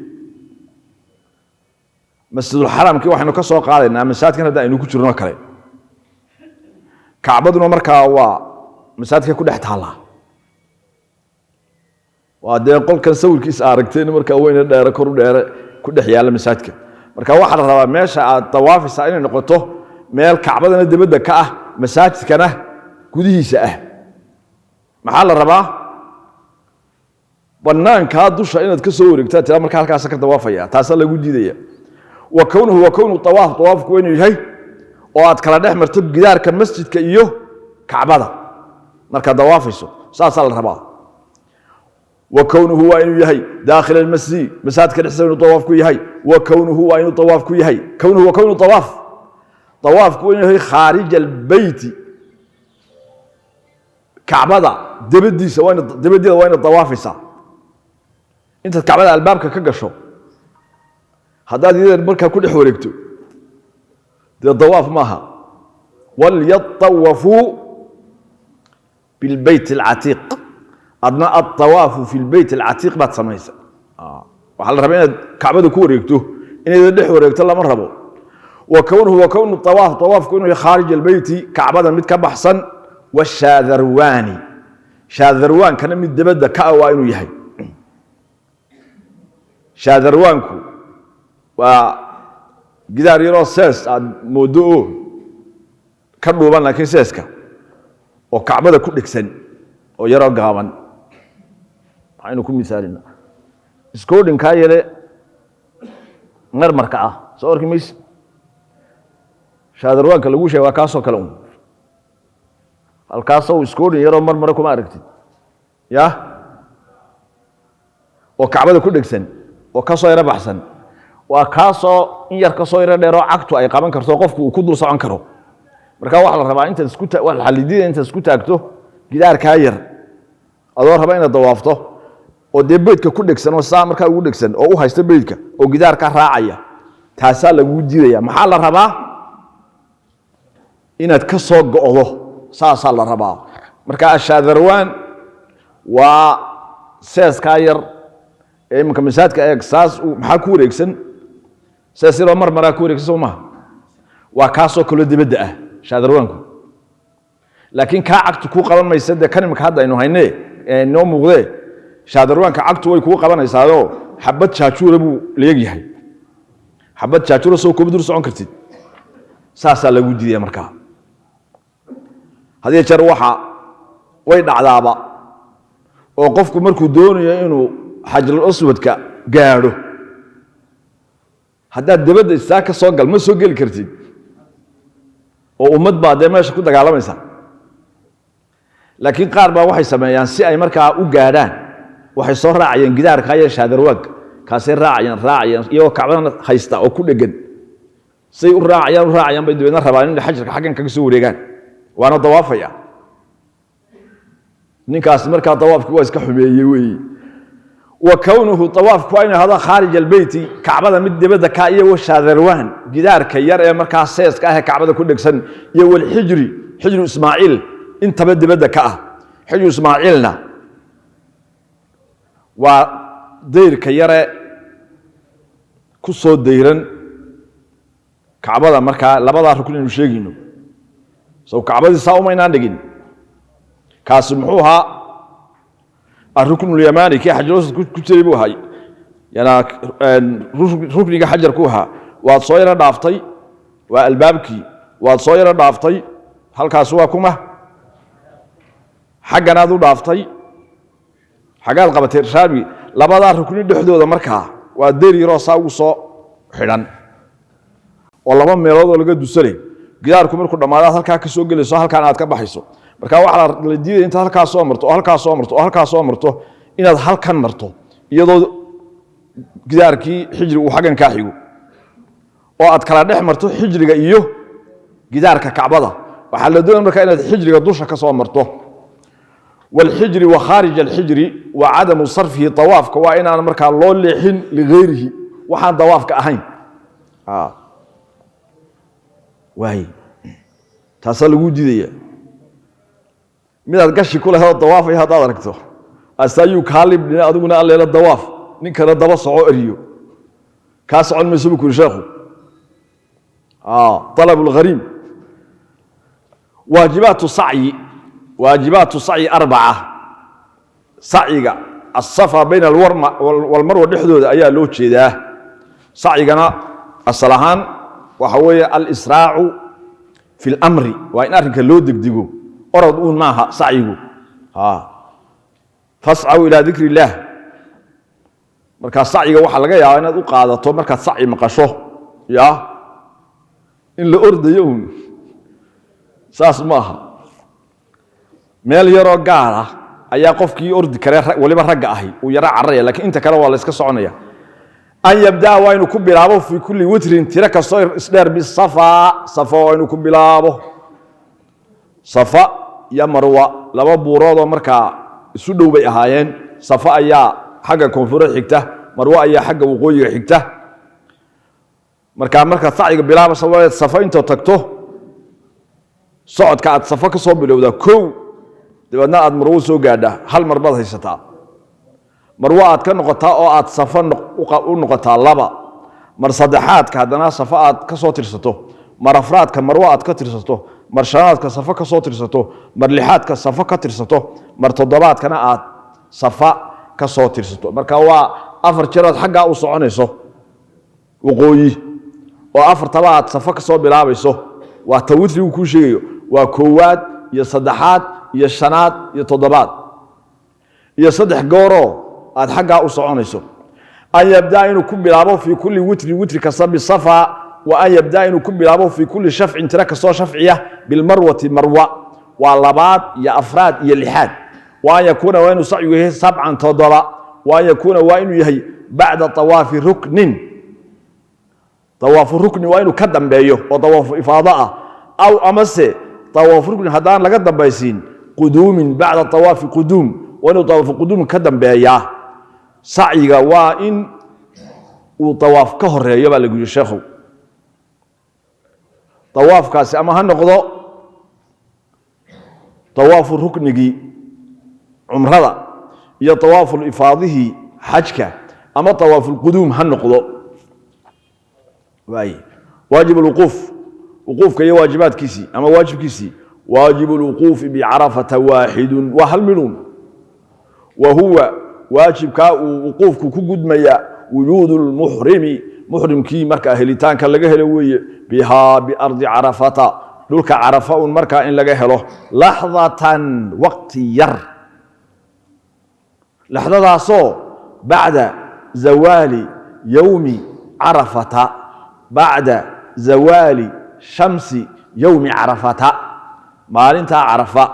مسجد الحرام كي waxaynu ka soo qaadaynaa masaajidkan hada aynu ku jirno kale kacbaduna markaa waa masaajidka ku dhex taala وهذا قل كان سوي كيس أركتين مركا وين داير كرو داير كل حيال مساجك مركا واحد ربا ماشى الطواف ساين نقطه مال كعبة دبده كأه مساجد كنه كوديه سأه محل الربا بنان كادوش إن تكسور كتات مركا هالك سكر طوافيا تاسل جودي ديه وكونه طواف كوين هي وقت كلا نحمر تب جدار كمسجد كأيوه كعبة مركا طوافيسو ساسل الربا وكونه هو إنه يهي داخل المسجد مساجد كان حسن طواف كوي هي وكونه هو إنه طواف كوي هي كونه طواف كوي هي خارج البيت كعبة دبدي سوين دبدي وين الطواف يسا أنت كعبة الباب كقشو هذا دي المركب كل حوركتو دي الطواف معها وليطوفوا بالبيت العتيق أدنى الطواف في البيت العتيق بات سميسا وحال ربنا كعبة كوريكتو إن إذا دحو ريكتو الله مرهبو وكون الطواف كونه خارج البيت كعبة متكبحصن والشاذرواني شاذروان كان متدبدا كأوا إنه يهي شاذروانكو وقدار يرو سيس مودوه كردوبان لكن سيسكا وكعبة كوريكسن ويرو قابان aynu ku misaalina iskoodin ka yele marmarka ah soo arkimis shaadarwaanka lagu sheegay waa kaasoo kale halkaasoo iskoodin yaro marmar kuma aragtid ya oo kacbada ku dhigsan oo ka soo yara baxsan waa kaasoo in yar ka soo yara dheero cagtu ay qaban karto qofku uu ku dul socon karo marka waxa la rabaa inta isku waxa xalidida inta isku taagto gidaarka yar adoo raba inaad dawaafto oo beedka ku dhigsan oo saa marka ugu dhigsan oo u haysta beedka oo gidaarka raacaya taasa lagu diidaya maxaa la rabaa inaad ka soo go'do saasa la rabaa marka ashaadarwaan waa seeska yar ee marka masaadka eegsaas maxaa ku wareegsan seesiro marmara ku wareegsan Soomaa waa kaasoo kala dibadda ah shaadarwaanku laakiin ka cagtu ku qaban maysa kanimka hadda aynu haynay noo muuqday shaadarwaanka cagtu way ku qabanaysaado xabad jaajuura buu leeyahay xabad jaajuura soo koob dur socon kartid saasa lagu diiday markaa hadii jeer waxa way dhacdaaba oo qofku markuu doonayo inuu xajrul aswadka gaaro hadda dibadda isaa ka soo gal ma soo gali kartid oo ummad baa meesha ku dagaalamaysa laakiin qaar baa waxay sameeyaan si ay markaa u gaadhaan waxay soo raacayeen gidaarka ay shaadarwaag kaasay raacayaan iyo kacbana haysta oo ku dhagan say u raacayaan bay dibadna rabaan in xajirka xagan kaga soo wareegaan waana dawaafaya ninkaas markaa dawaafku waa iska xumeeyay weey وكونه طواف كوين هذا خارج البيت كعبة مد دبده كايه وشاذروان جدار كير اي marka seeska ah kacbada ku dhigsan iyo wal xijri ismaaciil inta bad dibada ka ah xijri ismaaciilna waa deyrka yare ku soo deyran kacbada marka labada rukun inuu sheegino soo kacbadii saamayna dhigin kaas muxuu ahaa الركن اليماني كي حجر كجري بو هاي يعني ركن حجر كوها واد صويره دافتي والبابكي واد صويره دافتي halkaas waa kuma xaqanaad u dhaaftay xaqaad qabatay shaabi labada rukni dhexdooda markaa waa deeri roosa ugu soo xidhan oo laba meelood oo laga dusalay gidaarku markuu dhamaado halka ka soo galayso halkaan aad ka baxayso marka waxa la diiday inta halkaas soo marto inaad halkan marto iyadoo gidaarkii xijri uu xagan ka xigo oo aad kala dhex marto xijriga iyo gidaarka kacbada waxa la doonaa marka inaad xijriga dusha ka soo marto wal xijri wa kharij al xijri wa adam sarfihi tawaafka wa inaan marka loo leexin li geerihi waxaan tawaafka ahayn waay taas lagu diidaya midaad gashi kula hado dawaaf ay hada aragto asayu kaalib adiguna alleela dawaaf ninkana daba soco eriyo ka socon meesuu ku sheekhu طلب الغريم واجبات السعي 4 سعيغا الصفا بين والمروه دحدود ayaa loo jeedaa sacigana asalahan waxa weeye al-israa'u fil amri wa in arrinka loo degdego orod uu maaha sacigu fas'au ila dhikrillah marka saciga waxa laga yaabaa inaad u qaadato marka saci maqasho in la ordayo saas maaha meel yaro gaar ah ayaa qofkii ordi kare waliba rag ahi uu yara carraya laakiin inta kale waa la iska soconaya an yabda wa inuu ku bilaabo fi kulli witrin tiraka soo isdheer bis safa wa inuu ku bilaabo safa ya marwa laba buurood oo marka isu dhow bay ahaayeen safa ayaa xagga koonfur xigta marwa ayaa xagga waqooyiga xigta marka saciga bilaabo safa inta tagto socodka aad safa ka soo bilowda koow dibadna aad marwo soo gaadha hal mar baad haysataa marwa aad ka noqotaa oo aad safa u noqotaa laba mar saddexaadka hadana safa aad ka soo tirsato mar afraadka marwa aad ka tirsato mar shanaadka safa ka soo tirsato mar lixaadka safa ka tirsato mar toddobaadkana aad safa ka soo tirsato marka waa afar jeer xagga u soconayso waqooyi oo afar tabaad safa ka soo bilaabayso waa tawtrigu ku sheegayo waa koowaad iyo saddexaad iyo shanaad iyo toddobaad iyo saddex gooro aad xagga u soconayso an yabda inuu ku bilaabo fi kulli witri kasab safa wa an yabda inuu ku bilaabo fi kulli shaf'in tiraka soo shafciya bil marwati marwa wa labaad iyo afraad iyo lixaad wa an yakuna wa inuu sa'yu yahay 7 toddoba wa an yakuna wa inuu yahay ba'da tawafi ruknin طواف الركن وإنه كدم بيه وطواف إفاضة أو أمسه طواف ركن هدان لقد دبيسين قدوم بعد الطواف قدوم وأنه طواف قدوم كدم بياه سعيga waa in uu tawaaf ka horeeyo baa lagu sheekhu tawaafkaasi ama ha noqdo tawaafu ruknigi umrada iyo tawaafu ifaadihi hajka ama tawaafu qudum ha noqdo waay waajib wuquf ka waajibaadkiisi ama waajibkiisi واجب الوقوف بعرفة واحد وهل منهم وهو واجب كا وقوف كوجود ميا وجود المحرم محرم كي مركا هليتان كان لغا هلوي بها بأرض عرفة دولك عرفة مركا إن لغا هلو لحظة وقت ير لحظة صو بعد زوال يوم عرفة بعد زوال شمس يوم عرفة maalinta Arafa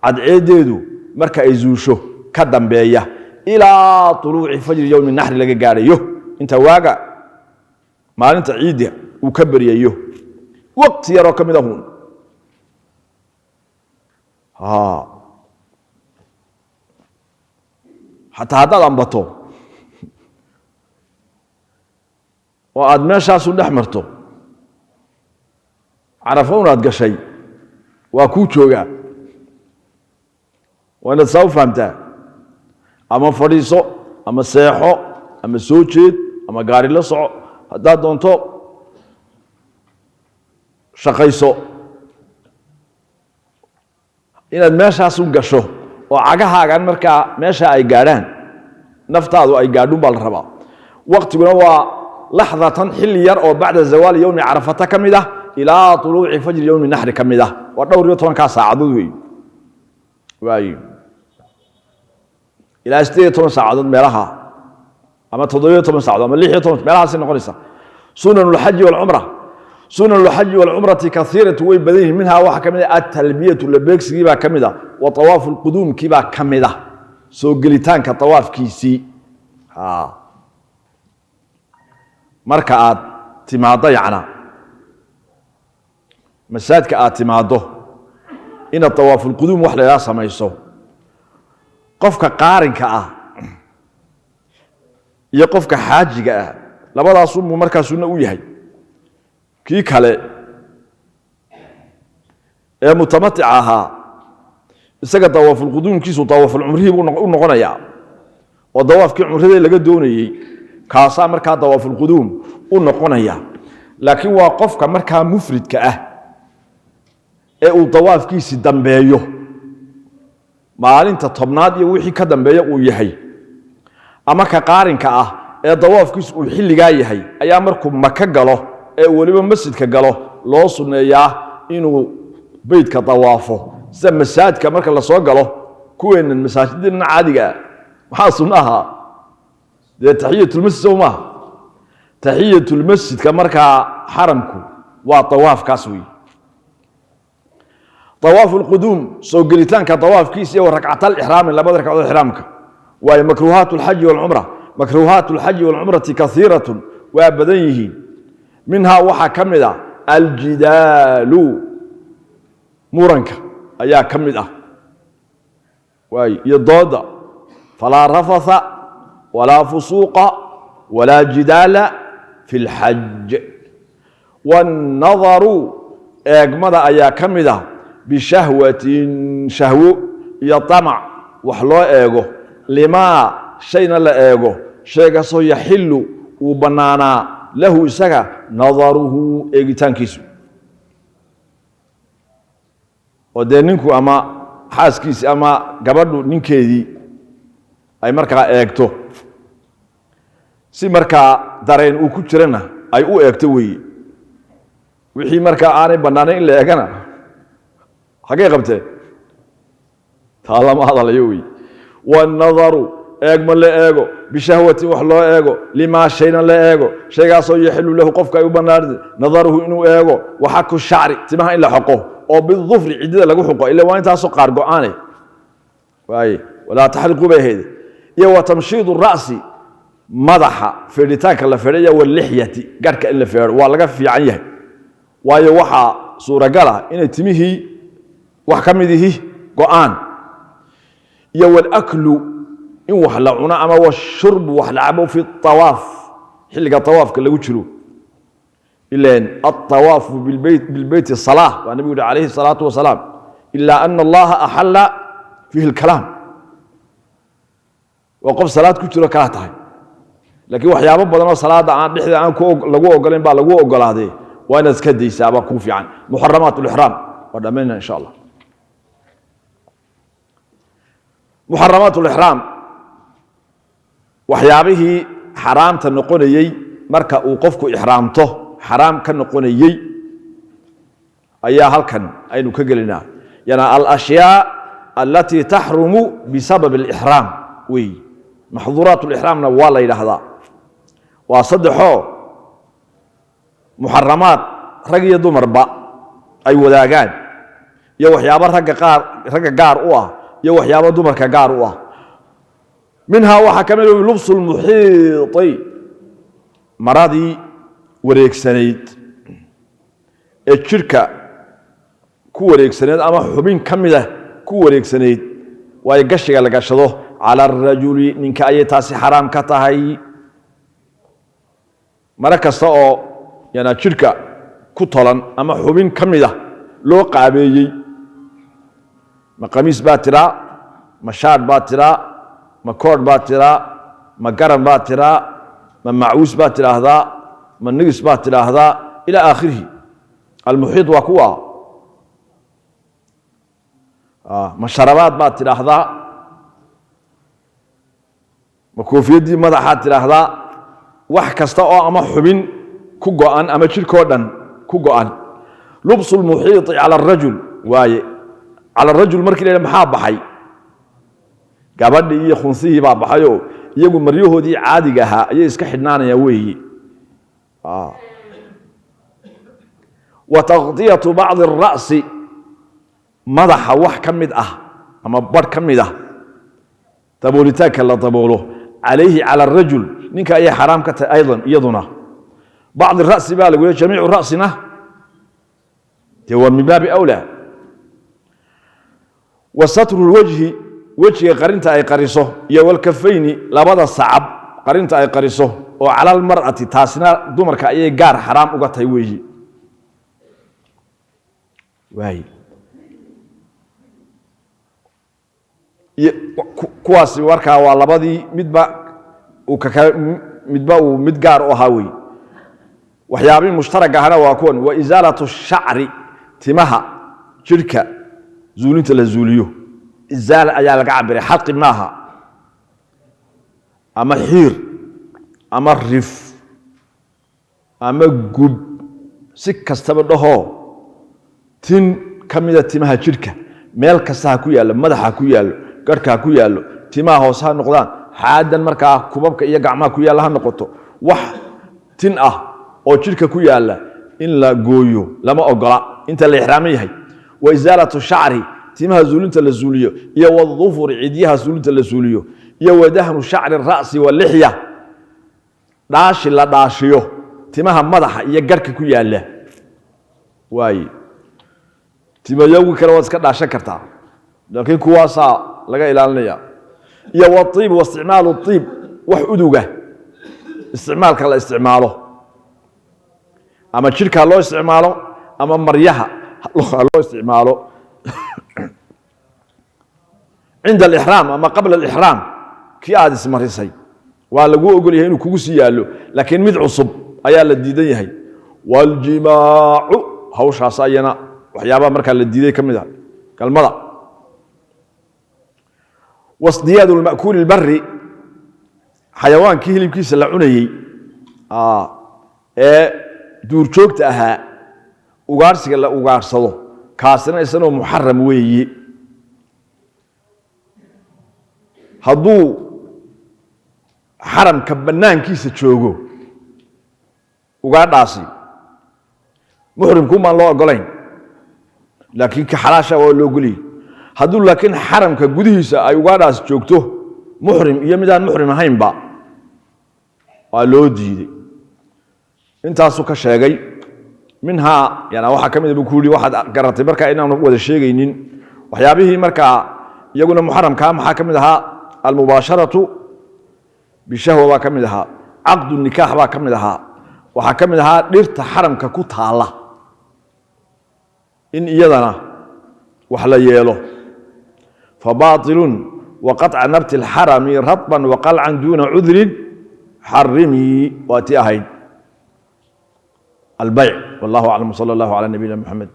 cadceedeedu marka ay zuusho ka dambeeya ila tuluuci fajr yawm an-nahr laga gaarayo inta waaga maalinta ciidda uu ka bariyayo waqti yaro kamid ahun hatta hada ambato oo aad meeshaas u dhaxmarto Arafa unaad gashay وأكو جوجا وأنا سوف فهمتها أما فريسو أما سيحو أما سوتشيد أما قاري لصعو هذا دونتو شقيسو إن الماشى سونقشو وعجها كان مركا ماشى أي قاران نفترض أي قارون بالربا وقت هو لحظة حلير أو بعد زوال يوم عرفة كمده إلى طلوع فجر يوم النحر كمده ودور يوم كاسا عدوي واي إلى 6 ساعات ميلها أما 7 ساعات أما 6 ميلها سنقوليسا سنن الحج والعمرة سنن الحج والعمرة كثيرة ويبديه منها واحد كمده التلبية لبيكس كيبا كمده وطواف القدوم كيبا كمده سو قليتان كطواف كيسي مركات تماضي يعني مساجدك آتماده إن الطواف القدوم وحلا لا سميسو قفك قارنك يقفك حاجك لبدا صوم مركز سنة ويهي كي كالي متمتعها إساق طواف القدوم كيسو طواف العمره ونغنيا وطواف كي عمره لغا دوني كاسا مركا طواف القدوم ونغنيا لكن وقفك مركا مفردك uu tawaafkiisi dambeeyo maalinta tobnaad iyo wixii ka dambeeyo uu yahay ama ka qaarinka ah ee tawaafkiisu uu xilliga yahay ayaa markuu Makka galo ee waliba masjidka galo loo suneeyaa inuu beedka tawaafo sida masaajidka marka la soo galo kuweenan masaajidina caadiga waxa sunaha de tahiyatul masjid ma tahiyatul masjidka marka xaramku waa tawaafkaas weey طواف القدوم سو قليتان كطواف كيس يو ركعة الإحرام لا بدرك على إحرامك وهي مكروهات الحج والعمرة مكروهات الحج والعمرة كثيرة وابديه منها وحا كمدا الجدال مورنك أيا كمدا وهي يضاد فلا رفث ولا فسوق ولا جدال في الحج والنظر أجمد أيا كمدا بشهوة شهوة يطمع وحلو ايغو لما شينا لا ايغو شيغا سو يحل وبنانا له اسغا نظره ايغتانكيسو ودنينكو اما حاسكيس اما غبادو نينكيدي اي marka eegto si marka dareen uu ku jirana ay u eegto weey wixii marka aanay banaanay in la eegana حقيقة قبته تعالى ما هذا ليوي والنظر اجمل لايغو بشهوه وحلو ايغو لما شينا لايغو شيغا سو يحل له قفك اي بنارد نظره انه ايغو وحكو الشعر تمها الا حقه او بالظفر عدده لغو حقه الا وانت سو قار غاني واي ولا تحلقوا به يا وتمشيط الراس مدح فريتاك لا فريا واللحيه غارك الا فير وا لغا فيعن يحيى واي وحا سورة قالها إن تميه وحكمده قرآن يو الأكل إن وحلعنا أما والشرب وحلعبه في الطواف حلقة طواف كله وشلو إلا أن الطواف بالبيت الصلاة والنبي عليه الصلاة والسلام إلا أن الله أحل فيه الكلام وقف صلاة كتير كاتها لكن وحيابا بدنا صلاة عن نحن عن لقوه قلنا لقوه قل هذه وأنا أذكر سابا كوفي عن محرمات الإحرام ودمنا إن شاء الله محرمات الإحرام وحيابه حرام تنقوني مركا وقفك إحرامته حرام كنقوني أيها هلكن أين كجلنا يعني الأشياء التي تحرم بسبب الإحرام محظورات الإحرام نوالا إلى هذا وصدحوا محرمات رجي دمر با أي وذاقان يوح يابر رجع قار أوه يوح يابر دمر كقار أوه منها وحكمل لبس المحيط مرادي وريك سنيد الشركة كوريك سنيد أما حبين كملة كوريك سنيد ويقشق على قشده على الرجل من كأي تاسي حرام كتاهي مركز يعني شركة كتلا أما حبين كملة لو قابيي ما قميص باترا ما شار باترا ما كورد باترا ما قرن باترا ما معوس باترا هذا ما نقص باترا هذا إلى آخره المحيط وكوا ما شربات باترا هذا ما كوفية دي مدحات هذا وحكستا أما حبين كوغوان أما شركودن كوغوان لبس المحيط على الرجل واي على الرجل مركي لنا محاب حي قابل خنسيه باب حيو يقول مريوه دي عادي جها يسك حنانا يوي وتغطية بعض الرأس مدح وح كمد أما بر كمد تبولتاك الله تبوله عليه على الرجل نك أي حرام كت أيضا يضنا بعض الرأس بالغ ولا جميع رأسنا هو من باب أولى وستر الوجه وجه قرنت أي قريصه يا والكفين لبدا صعب قرنت أي قريصه وعلى المرأة تاسنا دمرك أي جار حرام وقتها وجهي واي كواسي وركا واللبدي مدبا ومدقار أهاوي وحيابين مشتركة هنا وأكون وإزالة الشعر تمها شركة زولين تلزوليو إزالة أيال قعبري حلق ماها أما حير أما الرف أما قب سكة استبدهو تن كميدة تمها شركة ميل كسها كويالو مدحها كويالو قركها كويالو تمها هوسها نقدان حادا مركا كوبابك إيا قعما كويالها نقطو وح تن oo jirka ku yaala in la gooyo lama ogola inta la ihraamay wa izalatu sha'ri timaha zuulinta la zuuliyo iyo wadhufur cidiyaha zuulinta la zuuliyo iyo wadahnu sha'ri ra'si wal lihya daashi la daashiyo timaha madaxa iyo garka ku yaala way timayagu kala wad iska daashan kartaa laakiin kuwaasa laga ilaalinaya iyo watiib wa isticmaalu tiib wax uduga isticmaalka la isticmaalo أما شركة الله استعماله أما مريها الله استعماله عند الإحرام أما قبل الإحرام كي عاد اسمه رسي ولا أقول هنا كوسي يالو لكن مدعو صب أيال الديدية هي والجماع هوش عصاينا وحيابا مركا الديدية كم ده كالمضى واصطياد المأكول البري حيوان كيهلي كيس اللعني دور جوجت أها ugaarsiga la ugaarsado kaasina isna muharram weeyi haduu haramka banaankiisa joogo ugaadhaasi muhrimku ma loo ogolayn laakiin ka xalaasha waa loo ogoliyay haduu laakiin haramka gudihiisa ay ugaadhaas joogto muhrim iyo midaan muhrim ahaynba waa loo diiday intaas uu ka sheegay منها يعني waxa kamid bukuli waxa garatay marka inaan wada sheegaynin waxyaabihi marka iyaguna muharramka waxa kamid aha al mubasharatu bi shahwa kamid aha aqdu nikah ba kamid aha waxa kamid aha dhirta xaramka ku taala in iyadana wax la yeelo fa baatilun wa qat'a nabti al harami ratban wa qal'an duna udhrin harrimi wa ti'ahayd البيع والله أعلم صلى الله على نبينا محمد